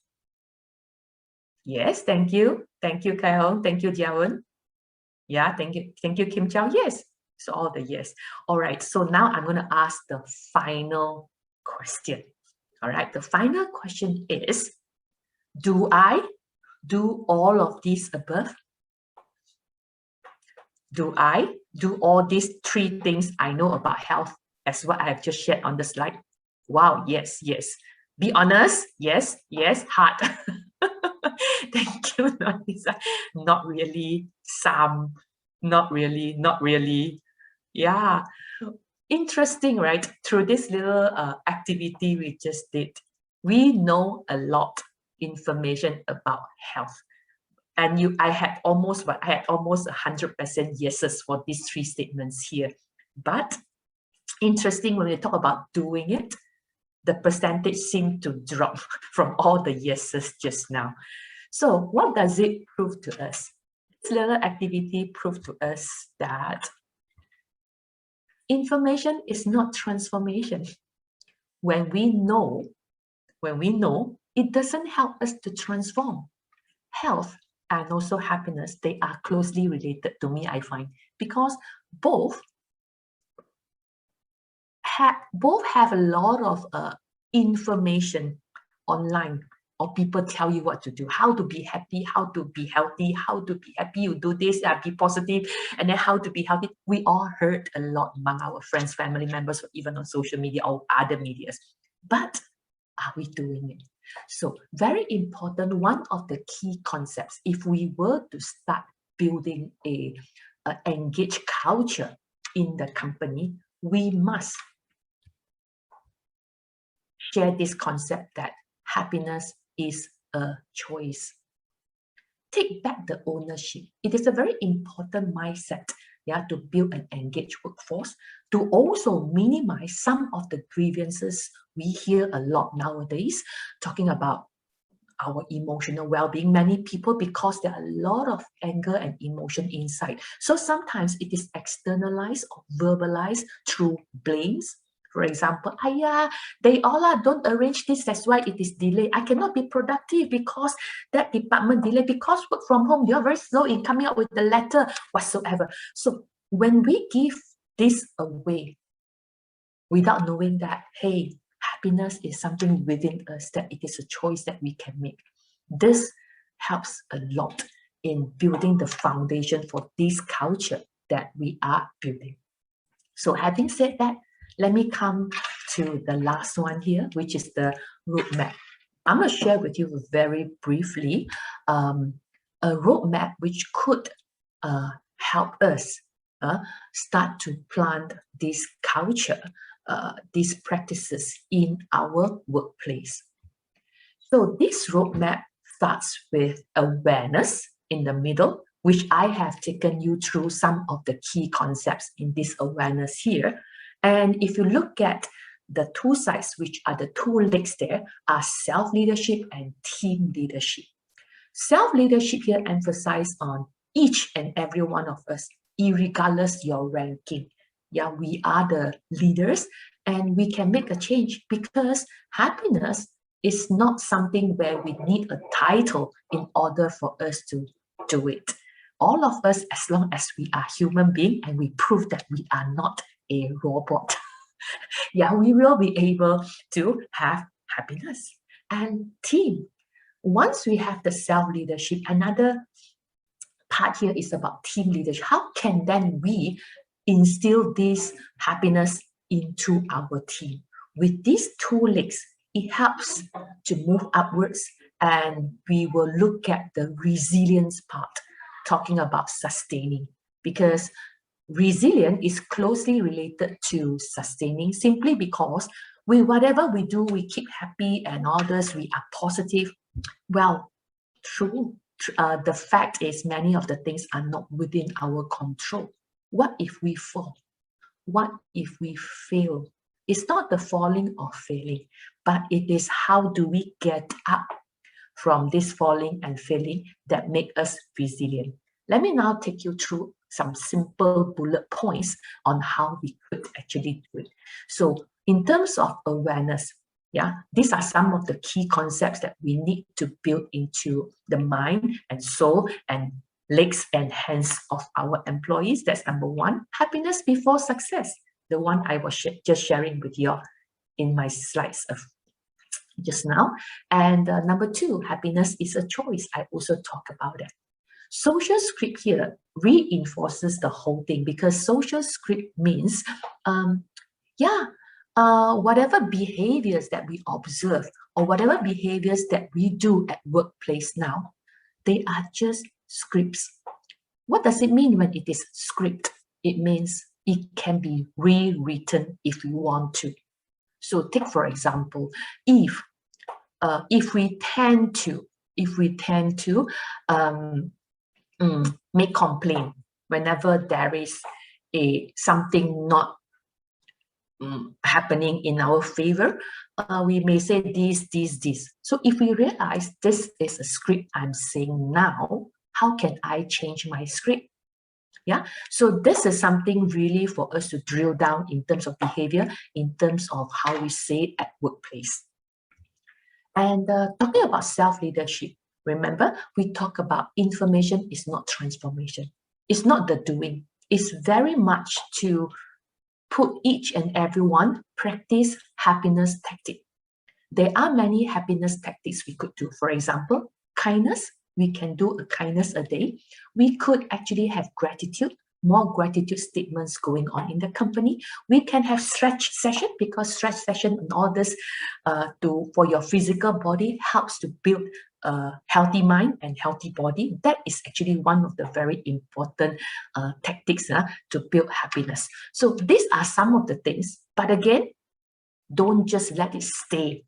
Yes, thank you. Thank you, Kai Hong. Thank you, Jiawen. Yeah, thank you, Kim Chow. Yes, so all the yes. All right, so now I'm going to ask the final question. All right, the final question is, do I do all of these above? Do I do all these three things I know about health as what I have just shared on the slide? Wow, yes, yes. Be honest, yes, yes, hard. Thank you, Nafisa. Not really, some, not really, not really. Yeah, interesting, right? Through this little activity we just did, we know a lot information about health. And I had almost 100% yeses for these three statements here. But interesting, when we talk about doing it, the percentage seemed to drop from all the yeses just now. So what does it prove to us? This little activity proved to us that information is not transformation. When we know, it doesn't help us to transform. Health and also happiness, they are closely related to me, I find, because both have a lot of information online, or people tell you what to do, how to be happy, how to be healthy, how to be happy, you do this, be positive, and then how to be healthy. We all heard a lot among our friends, family members, or even on social media or other medias. But are we doing it? So very important, one of the key concepts, if we were to start building a engaged culture in the company, we must share this concept that happiness is a choice. Take back the ownership. It is a very important mindset, yeah, to build an engaged workforce, to also minimize some of the grievances we hear a lot nowadays, talking about our emotional well-being. Many people, because there are a lot of anger and emotion inside. So sometimes it is externalized or verbalized through blames. For example, they all don't arrange this, that's why it is delayed. I cannot be productive because that department delayed, because work from home, you're very slow in coming up with the letter, whatsoever. So when we give this away without knowing that, hey, happiness is something within us, that it is a choice that we can make, this helps a lot in building the foundation for this culture that we are building. So having said that, let me come to the last one here, which is the roadmap. I'm going to share with you very briefly a roadmap which could help us start to plant this culture, these practices in our workplace. So this roadmap starts with awareness in the middle, which I have taken you through some of the key concepts in this awareness here. And if you look at the two sides, which are the two legs there, are self-leadership and team leadership. Self-leadership here emphasizes on each and every one of us, irregardless your ranking. Yeah, we are the leaders and we can make a change, because happiness is not something where we need a title in order for us to do it. All of us, as long as we are human beings and we prove that we are not a robot, yeah, we will be able to have happiness. And team, once we have the self-leadership, another part here is about team leadership. How can then we instill this happiness into our team? With these two legs, it helps to move upwards, and we will look at the resilience part, talking about sustaining, because resilience is closely related to sustaining, simply because whatever we do, we keep happy and others, we are positive. Well, true. The fact is many of the things are not within our control. What if we fall? What if we fail? It's not the falling or failing, but it is how do we get up from this falling and failing that make us resilient. Let me now take you through some simple bullet points on how we could actually do it. So in terms of awareness, yeah, these are some of the key concepts that we need to build into the mind and soul and legs and hands of our employees. That's number one. Happiness before success, the one I was just sharing with you in my slides of just now. And number two, happiness is a choice. I also talk about that. Social script here reinforces the whole thing, because social script means, whatever behaviors that we observe or whatever behaviors that we do at workplace now, they are just scripts. What does it mean when it is script? It means it can be rewritten if we want to. So take, for example, if we tend to make complaint whenever there is something not happening in our favor, we may say this. So if we realize this is a script I'm saying now, how can I change my script? Yeah, so this is something really for us to drill down in terms of behavior, in terms of how we say it at workplace. And talking about self-leadership, remember, we talk about information is not transformation. It's not the doing. It's very much to put each and everyone practice happiness tactic. There are many happiness tactics we could do. For example, kindness. We can do a kindness a day. We could actually have gratitude, more gratitude statements going on in the company. We can have stretch session, because stretch session and all this for your physical body helps to build a healthy mind and healthy body. That is actually one of the very important tactics to build happiness. So these are some of the things, but again, don't just let it stay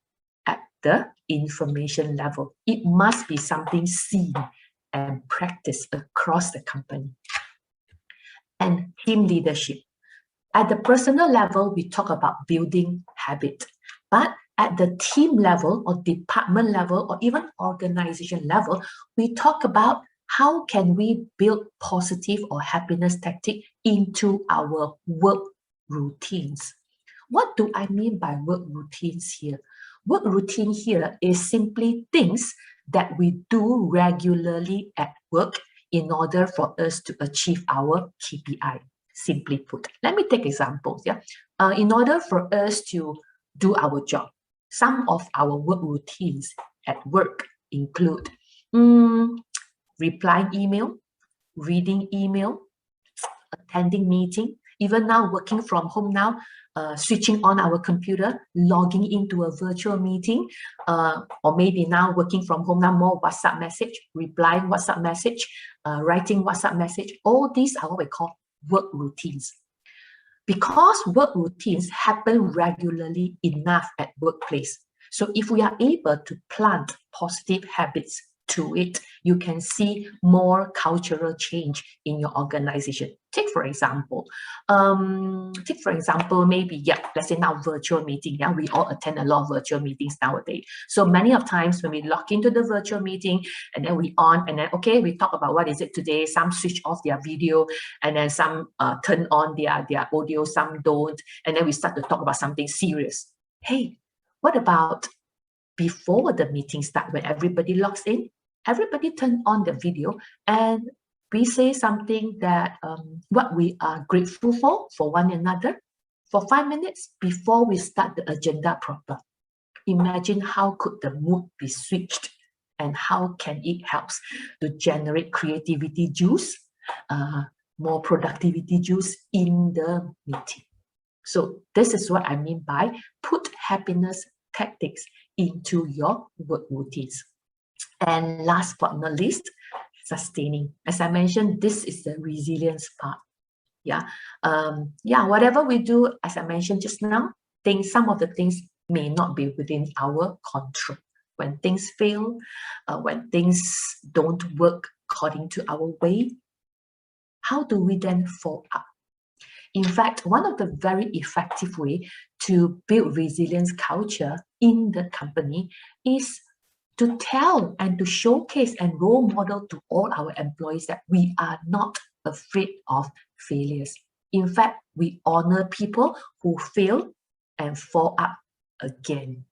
at the information level. It must be something seen and practiced across the company. And team leadership. At the personal level, we talk about building habit, but at the team level or department level or even organization level, we talk about how can we build positive or happiness tactic into our work routines. What do I mean by work routines here? Work routine here is simply things that we do regularly at work in order for us to achieve our KPI. Simply put, let me take examples. Yeah, in order for us to do our job, some of our work routines at work include Replying email, reading email, attending meeting, even now working from home now, switching on our computer, logging into a virtual meeting, or maybe now working from home now, more WhatsApp message, replying WhatsApp message, writing WhatsApp message. All these are what we call work routines. Because work routines happen regularly enough at workplace. So if we are able to plant positive habits to it, you can see more cultural change in your organization. Take for example, maybe, yeah, let's say now virtual meeting. Yeah, we all attend a lot of virtual meetings nowadays. So many of times when we log into the virtual meeting and then we on and then, okay, we talk about what is it today. Some switch off their video and then some turn on their audio, some don't. And then we start to talk about something serious. Hey, what about before the meeting starts, when everybody logs in, everybody turn on the video and we say something that what we are grateful for one another for 5 minutes before we start the agenda proper. Imagine how could the mood be switched and how can it help to generate creativity juice, more productivity juice in the meeting. So this is what I mean by put happiness tactics into your work routines. And last but not least, sustaining. As I mentioned, this is the resilience part. Yeah, whatever we do, as I mentioned just now, some of the things may not be within our control. When things fail, when things don't work according to our way, how do we then follow up? In fact, one of the very effective way to build resilience culture in the company is to tell and to showcase and role model to all our employees that we are not afraid of failures. In fact, we honor people who fail and fall up again.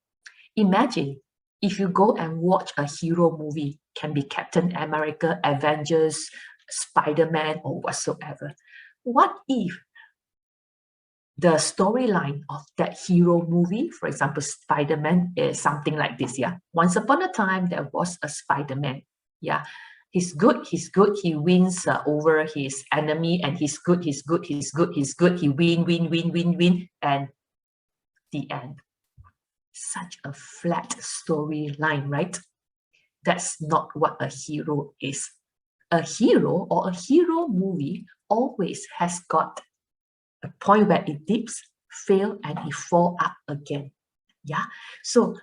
Imagine if you go and watch a hero movie, can be Captain America, Avengers, Spider-Man, or whatsoever. What if the storyline of that hero movie, for example, Spider-Man, is something like this, yeah? Once upon a time, there was a Spider-Man, yeah? He's good, he wins over his enemy, and he's good, he win, and the end. Such a flat storyline, right? That's not what a hero is. A hero or a hero movie always has got a point where it dips, fail, and it fall up again. Yeah. So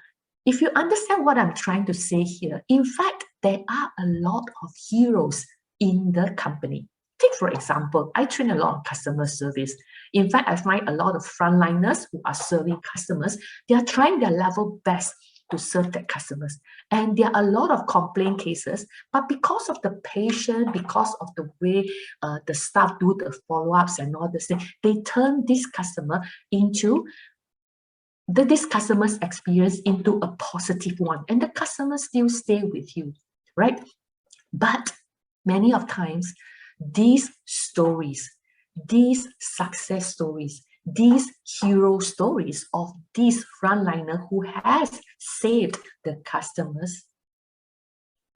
if you understand what I'm trying to say here, in fact, there are a lot of heroes in the company. Take, for example, I train a lot of customer service. In fact, I find a lot of frontliners who are serving customers, they are trying their level best to serve their customers. And there are a lot of complaint cases, but because of the patient, because of the way the staff do the follow-ups and all this thing, they turn this customer into this customer's experience into a positive one, and the customers still stay with you, right? But many of times, these stories, these success stories, these hero stories of this frontliner who has saved the customers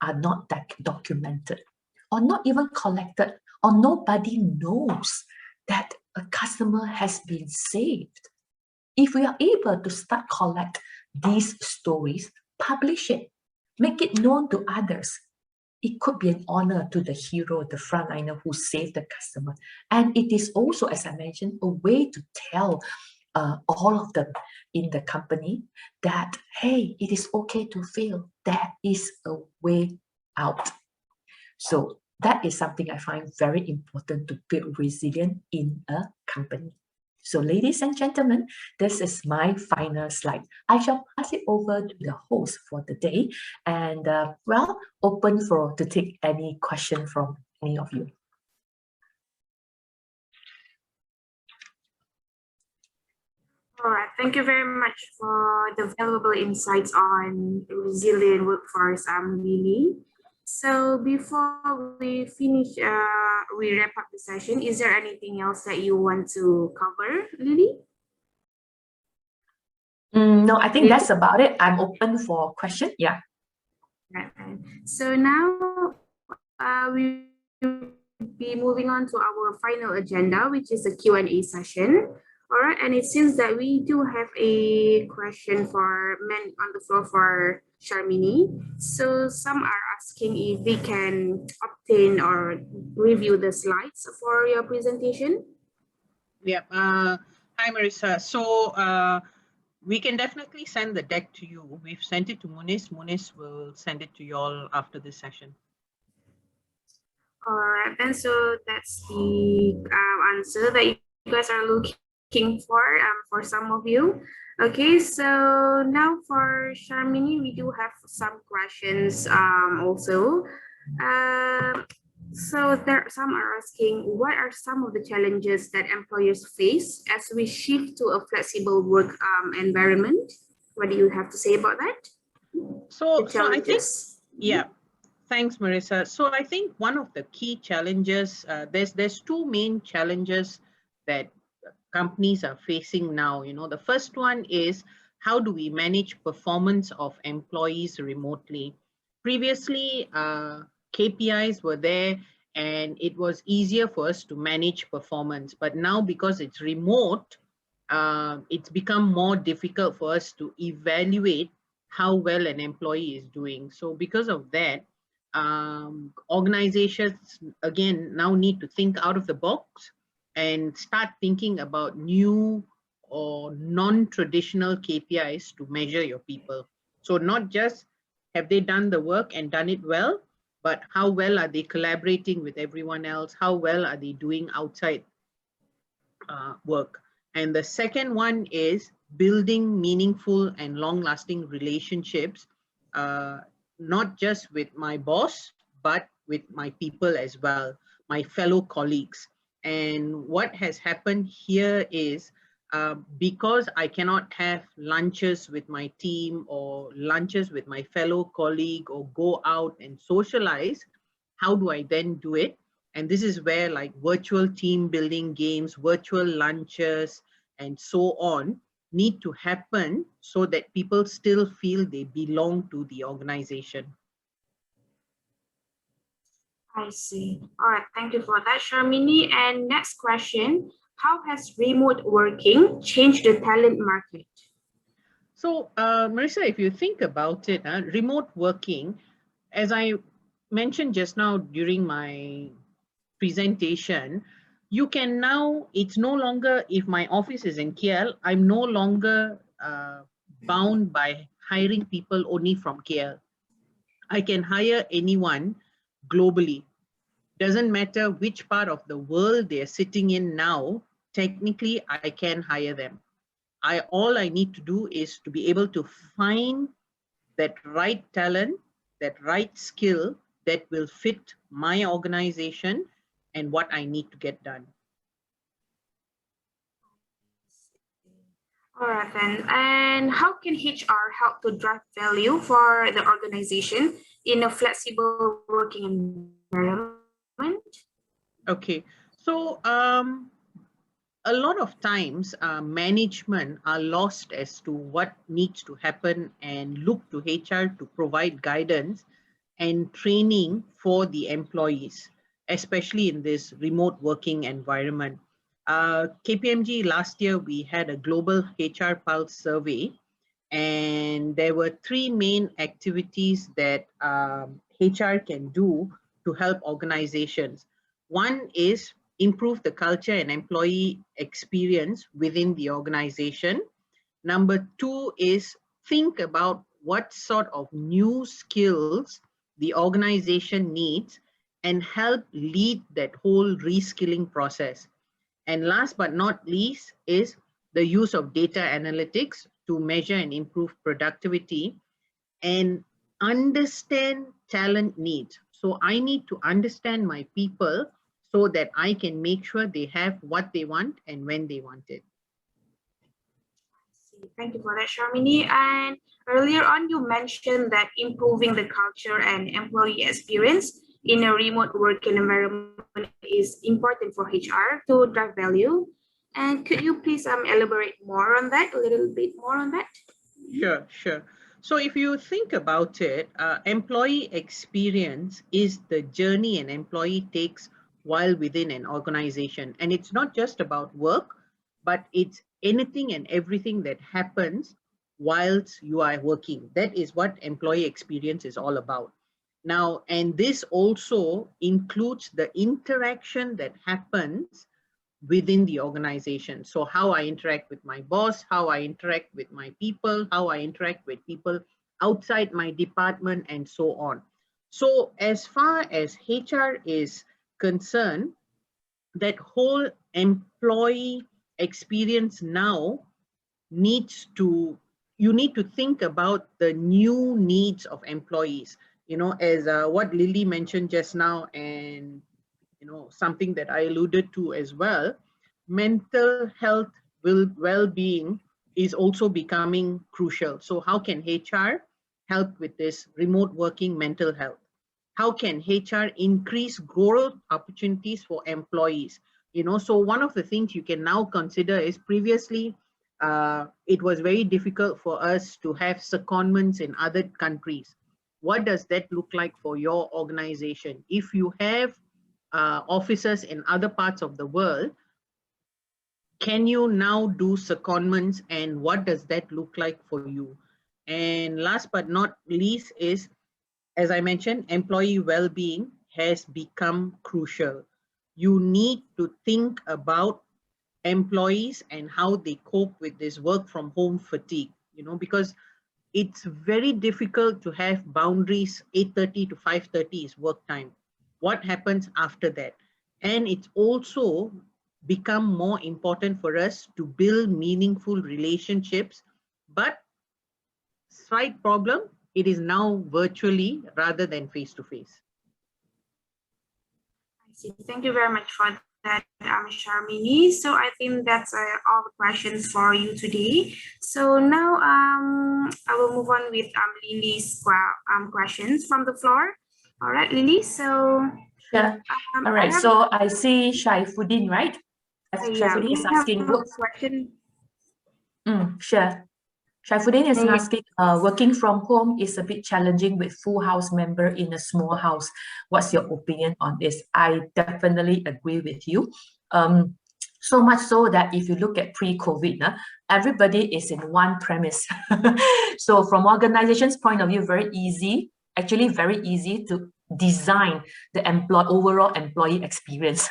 are not documented or not even collected, or nobody knows that a customer has been saved. If we are able to start collect these stories, publish it, make it known to others, it could be an honor to the hero, the frontliner who saved the customer. And it is also, as I mentioned, a way to tell all of them in the company that, hey, it is okay to fail. There is a way out. So that is something I find very important to build resilience in a company. So ladies and gentlemen, this is my final slide. I shall pass it over to the host for the day, and well, open to take any question from any of you. All right, thank you very much for the valuable insights on resilient workforce, Lily. So before we finish, we wrap up the session, is there anything else that you want to cover, Lily? No, I think that's about it. I'm open for question. Yeah. Right. So now we will be moving on to our final agenda, which is a Q&A session. All right, and it seems that we do have a question for men on the floor for Sharmini. So some are asking if we can obtain or review the slides for your presentation. Yeah. Hi, Marissa. So we can definitely send the deck to you. We've sent it to Munis. Munis will send it to you all after this session. All right, then so that's the answer that you guys are looking for some of you. Okay, so now for Sharmini, we do have some questions also. So there some are asking, what are some of the challenges that employers face as we shift to a flexible work environment? What do you have to say about that? So I think, yeah. Thanks, Marissa. So I think one of the key challenges, there's two main challenges that companies are facing now. You know, the first one is how do we manage performance of employees remotely? Previously, KPIs were there and it was easier for us to manage performance. But now because it's remote, it's become more difficult for us to evaluate how well an employee is doing. So because of that, organizations again now need to think out of the box and start thinking about new or non-traditional KPIs to measure your people. So not just have they done the work and done it well, but how well are they collaborating with everyone else? How well are they doing outside work? And the second one is building meaningful and long-lasting relationships, not just with my boss, but with my people as well, my fellow colleagues. And what has happened here is because I cannot have lunches with my team or lunches with my fellow colleague or go out and socialize, how do I then do it? And this is where like virtual team building games, virtual lunches, and so on need to happen so that people still feel they belong to the organization. I see. All right, thank you for that, Sharmini. And next question, how has remote working changed the talent market? So Marissa, if you think about it, remote working, as I mentioned just now during my presentation, you can now, it's no longer, if my office is in KL, I'm no longer bound by hiring people only from KL. I can hire anyone globally. Doesn't matter which part of the world they're sitting in now, technically I can hire them. All I need to do is to be able to find that right talent, that right skill that will fit my organization and what I need to get done. All right then, and how can HR help to drive value for the organization in a flexible working environment? Okay, so a lot of times management are lost as to what needs to happen and look to HR to provide guidance and training for the employees, especially in this remote working environment. KPMG last year, we had a global HR Pulse survey, and there were three main activities that HR can do to help organizations. One is improve the culture and employee experience within the organization. Number two is think about what sort of new skills the organization needs and help lead that whole reskilling process. And last but not least is the use of data analytics to measure and improve productivity and understand talent needs. So I need to understand my people so that I can make sure they have what they want and when they want it. Thank you for that, Sharmini. And earlier on, you mentioned that improving the culture and employee experience in a remote working environment is important for HR to drive value. And could you please elaborate more on that, a little bit more on that? Sure. So if you think about it, employee experience is the journey an employee takes while within an organization. And it's not just about work, but it's anything and everything that happens whilst you are working. That is what employee experience is all about. Now, and this also includes the interaction that happens within the organization. So how I interact with my boss, how I interact with my people, how I interact with people outside my department, and so on. So as far as HR is concerned, that whole employee experience now needs to, you need to think about the new needs of employees, you know, as what Lily mentioned just now, and something that I alluded to as well, mental health well-being is also becoming crucial. So how can HR help with this remote working mental health? How can HR increase growth opportunities for employees? So one of the things you can now consider is previously, it was very difficult for us to have secondments in other countries. What does that look like for your organization? If you have officers in other parts of the world, can you now do secondments, and what does that look like for you? And last but not least is, as I mentioned, employee well-being has become crucial. You need to think about employees and how they cope with this work from home fatigue, because it's very difficult to have boundaries. 8:30 to 5:30 is work time. What happens after that? And it's also become more important for us to build meaningful relationships, but slight problem, it is now virtually rather than face-to-face. I see. Thank you very much for that, Sharmini. So I think that's all the questions for you today. So now I will move on with Lily's questions from the floor. All right, Lily. So sure. All right. So I see Shaifuddin, right? Shaifuddin is asking what question. Sure. Shaifuddin is asking, working from home is a bit challenging with full house member in a small house. What's your opinion on this? I definitely agree with you. So much so that if you look at pre-COVID, everybody is in one premise. So from organization's point of view, very easy to design the overall employee experience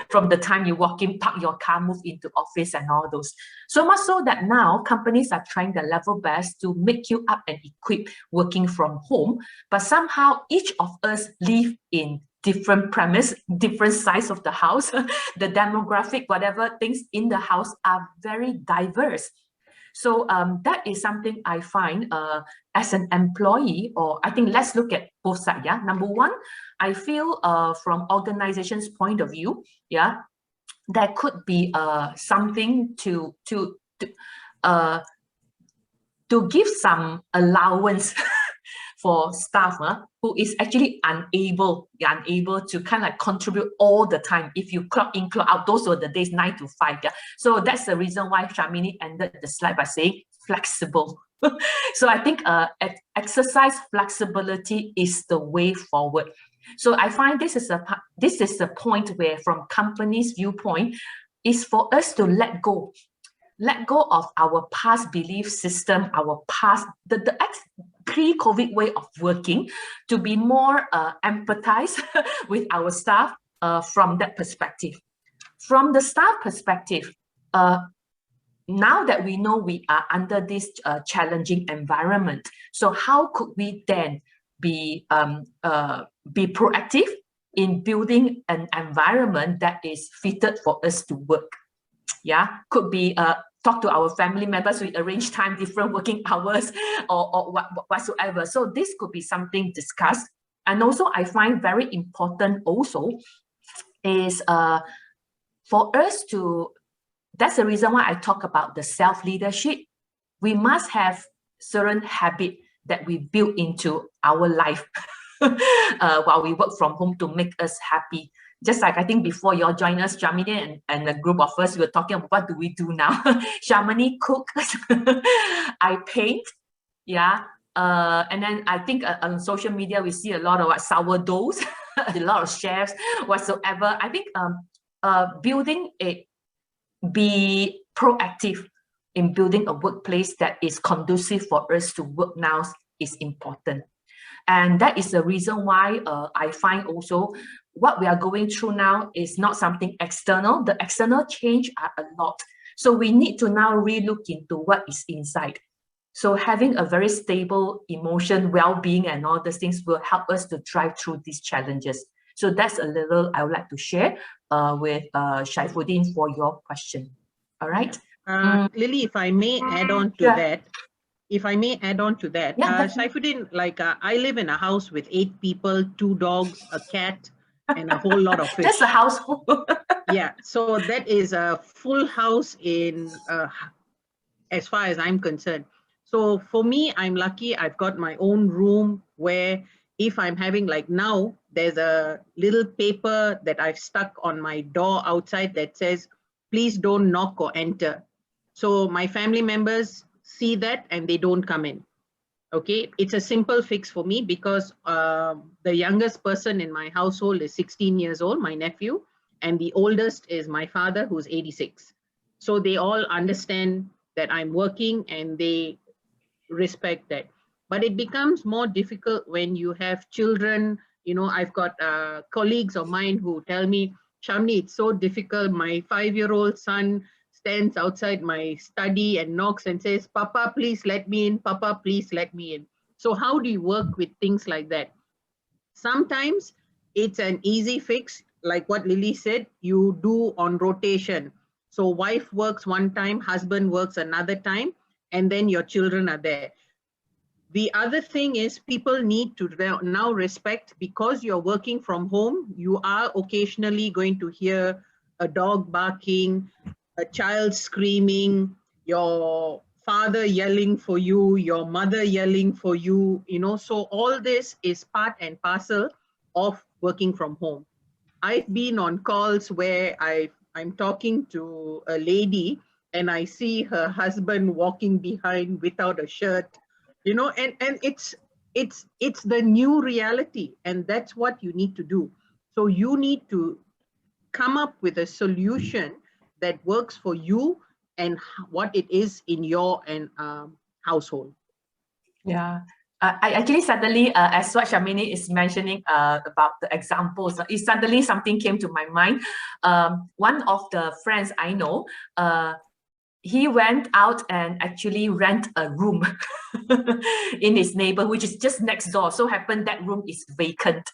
from the time you walk in, park your car, move into office and all those. So much so that now companies are trying their level best to make you up and equipped working from home, but somehow each of us live in different premise, different size of the house. The demographic, whatever things in the house are very diverse. So that is something I find as an employee, or I think let's look at both sides. Yeah, number one, I feel from organization's point of view, yeah, there could be something to give some allowance for staff who is actually unable to kind of like contribute all the time. If you clock in, clock out, those were the days 9 to 5. Yeah? So that's the reason why Sharmini ended the slide by saying flexible. So I think exercise flexibility is the way forward. So I find this is a point where, from company's viewpoint, is for us to let go of our past belief system, our past, the pre-COVID way of working, to be more empathized with our staff from that perspective. From the staff perspective, now that we know we are under this challenging environment, so how could we then be proactive in building an environment that is fitted for us to work? Yeah, could be talk to our family members, we arrange time, different working hours, or whatsoever. So this could be something discussed. And also I find very important also is for us to, that's the reason why I talk about the self-leadership. We must have certain habit that we build into our life while we work from home to make us happy. Just like I think before you all join us, Sharmini and a group of us, we were talking about what do we do now. Sharmini cook, I paint, Yeah. And then I think on social media, we see a lot of sourdoughs, a lot of chefs, whatsoever. I think building be proactive in building a workplace that is conducive for us to work now is important. And that is the reason why I find also what we are going through now is not something external. The external change are a lot. So we need to now relook into what is inside. So having a very stable emotion, well-being, and all these things will help us to drive through these challenges. So that's a little I would like to share with Shaifuddin for your question. All right. Lily, if I may add on to that, yeah, Shaifuddin, like I live in a house with 8 people, 2 dogs, a cat, and a whole lot of fish. That's a household. Yeah, so that is a full house in as far as I'm concerned. So for me, I'm lucky. I've got my own room where if I'm having, like now, there's a little paper that I've stuck on my door outside that says, please don't knock or enter. So my family members see that and they don't come in. Okay, it's a simple fix for me because the youngest person in my household is 16 years old, my nephew, and the oldest is my father, who's 86. So they all understand that I'm working and they respect that. But it becomes more difficult when you have children. You know, I've got colleagues of mine who tell me, Shamni, it's so difficult. My 5-year-old son stands outside my study and knocks and says, Papa, please let me in. Papa, please let me in. So how do you work with things like that? Sometimes it's an easy fix, like what Lily said, you do on rotation. So wife works one time, husband works another time, and then your children are there. The other thing is people need to now respect, because you're working from home, you are occasionally going to hear a dog barking, a child screaming, your father yelling for you, your mother yelling for you, you know, so all this is part and parcel of working from home. I've been on calls where I'm talking to a lady and I see her husband walking behind without a shirt, you know, and it's the new reality, and that's what you need to do. So you need to come up with a solution that works for you and what it is in your household. Yeah. I actually suddenly, as what Shamini is mentioning about the examples, it suddenly something came to my mind. One of the friends I know, he went out and actually rent a room in his neighborhood, which is just next door. So happened that room is vacant.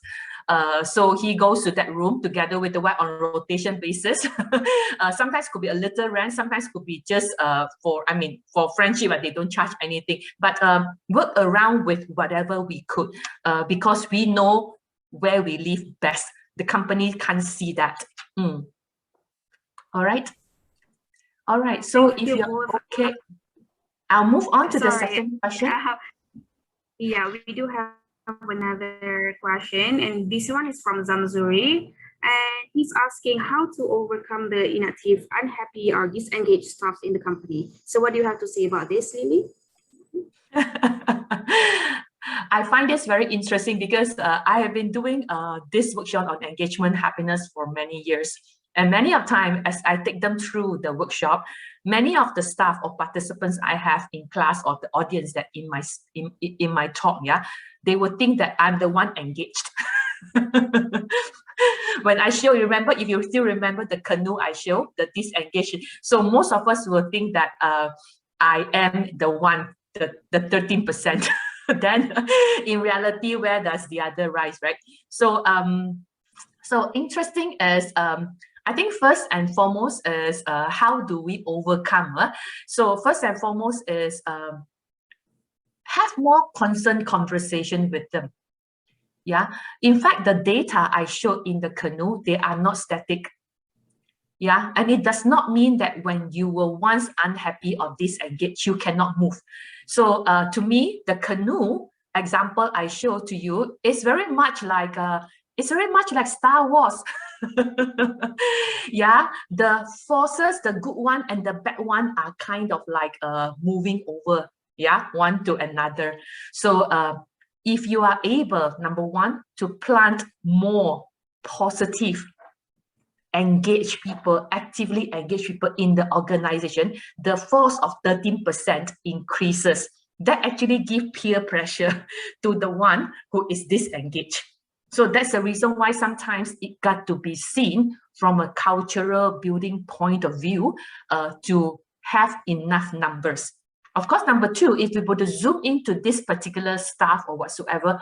So he goes to that room together with the wife on rotation basis. Sometimes could be a little rent, sometimes could be just for friendship, but they don't charge anything. But work around with whatever we could, because we know where we live best. The company can't see that. All right. All right. So if you're okay, I'll move on to the second question. Yeah, we do have another question, and this one is from Zamzuri, and he's asking how to overcome the inactive, unhappy, or disengaged staff in the company. So what do you have to say about this, Lily? I find this very interesting because I have been doing this workshop on engagement happiness for many years. And many of time, as I take them through the workshop, many of the staff or participants I have in class or the audience that in my talk, yeah, they would think that I'm the one engaged. When I show, remember, if you still remember the canoe I showed, the disengaged. So most of us will think that I am the one, the 13%. Then in reality, where does the other rise, right? So so interesting is I think first and foremost is how do we overcome? So first and foremost is have more constant conversation with them. Yeah, in fact, the data I showed in the canoe, they are not static. Yeah, and it does not mean that when you were once unhappy or disengaged, you cannot move. So to me, the canoe example I showed to you is very much like Star Wars. Yeah, the forces, the good one and the bad one are kind of like moving over yeah, one to another. So if you are able, number one, to plant more positive, engage people, actively engage people in the organization, the force of 13% increases. That actually gives peer pressure to the one who is disengaged. So that's the reason why sometimes it got to be seen from a cultural building point of view to have enough numbers. Of course, number two, if we were to zoom into this particular staff or whatsoever,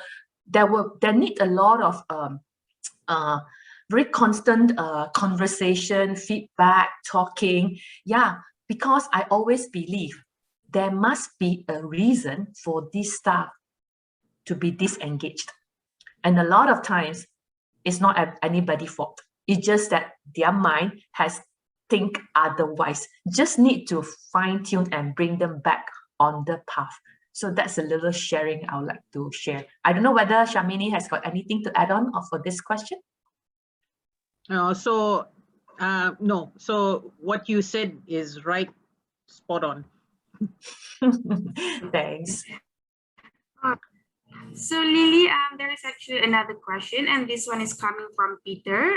there need a lot of very constant conversation, feedback, talking. Yeah, because I always believe there must be a reason for this staff to be disengaged. And a lot of times, it's not anybody's fault. It's just that their mind has think otherwise. Just need to fine tune and bring them back on the path. So that's a little sharing I would like to share. I don't know whether Shamini has got anything to add on for this question. No. So what you said is right, spot on. Thanks. So Lily, there is actually another question, and this one is coming from Peter.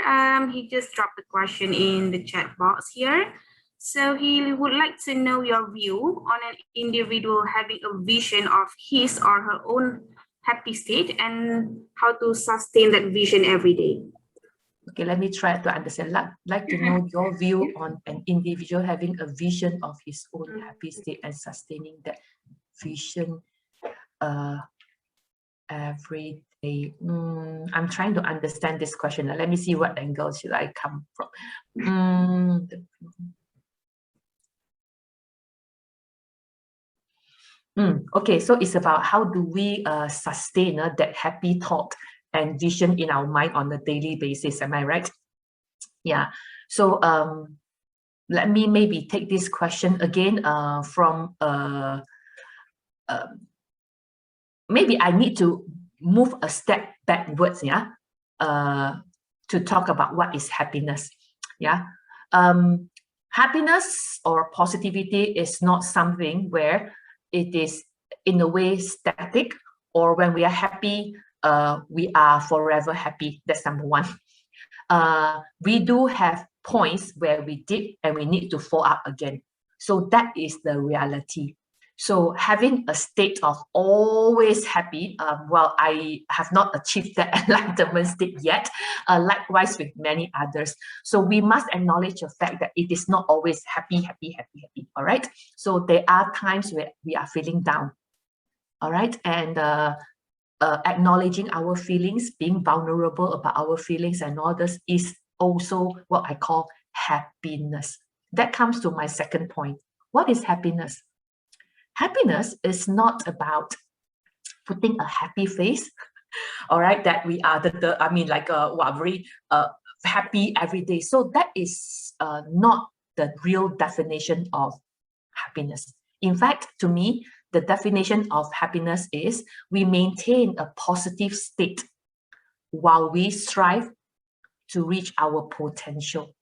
He just dropped the question in the chat box here. So he would like to know your view on an individual having a vision of his or her own happy state and how to sustain that vision every day. Okay, let me try to understand. Like to know your view on an individual having a vision of his own happy state and sustaining that vision every day. I'm trying to understand this question. Let me see what angle should I come from. Okay, so it's about how do we sustain that happy thought and vision in our mind on a daily basis. Am I right? Yeah. So let me maybe take this question again from maybe I need to move a step backwards, yeah, to talk about what is happiness. Yeah. Happiness or positivity is not something where it is in a way static, or when we are happy, we are forever happy. That's number one. We do have points where we dip and we need to fall up again. So that is the reality. So having a state of always happy, well, I have not achieved that enlightenment state yet, likewise with many others. So we must acknowledge the fact that it is not always happy, all right? So there are times where we are feeling down, all right? And acknowledging our feelings, being vulnerable about our feelings and all this is also what I call happiness. That comes to my second point. What is happiness? Happiness is not about putting a happy face, all right, that we are very happy every day. So that is not the real definition of happiness. In fact, to me, the definition of happiness is we maintain a positive state while we strive to reach our potential.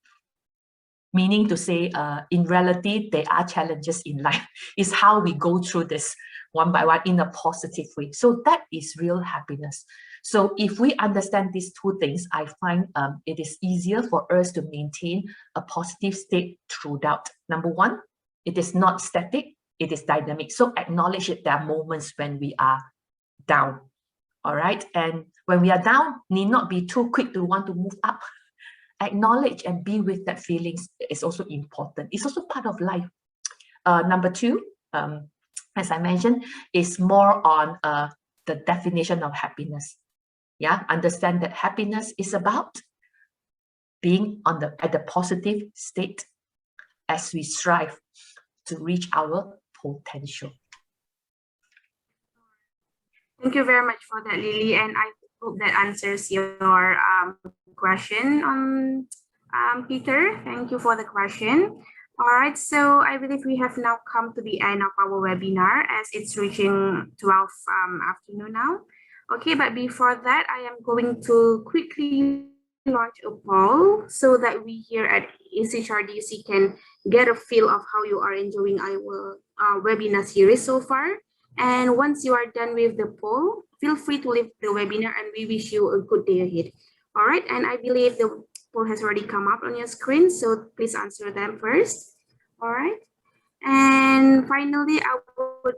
Meaning to say, in reality, there are challenges in life. It's how we go through this one by one in a positive way. So that is real happiness. So if we understand these two things, I find it is easier for us to maintain a positive state throughout. Number one, it is not static, it is dynamic. So acknowledge that there are moments when we are down, all right? And when we are down, need not be too quick to want to move up. Acknowledge and be with that feelings is also important. It's also part of life. Number two, as I mentioned, is more on the definition of happiness. Yeah, understand that happiness is about being at the positive state as we strive to reach our potential. Thank you very much for that, Lily, and I hope that answers your question, Peter. Thank you for the question. All right, so I believe we have now come to the end of our webinar as it's reaching 12 afternoon now. Okay, but before that, I am going to quickly launch a poll so that we here at SHRDC can get a feel of how you are enjoying our webinar series so far. And once you are done with the poll, feel free to leave the webinar and we wish you a good day ahead. All right, and I believe the poll has already come up on your screen, so please answer them first. All right, and finally, I would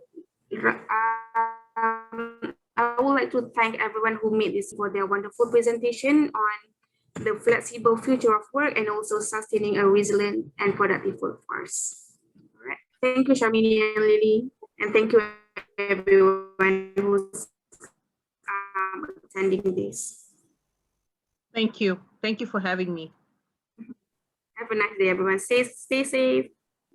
like to thank everyone who made this for their wonderful presentation on the flexible future of work and also sustaining a resilient and productive workforce. All right. Thank you, Shamini and Lily, and thank you everyone who's attending this. Thank you. Thank you for having me. Have a nice day, everyone. Stay safe.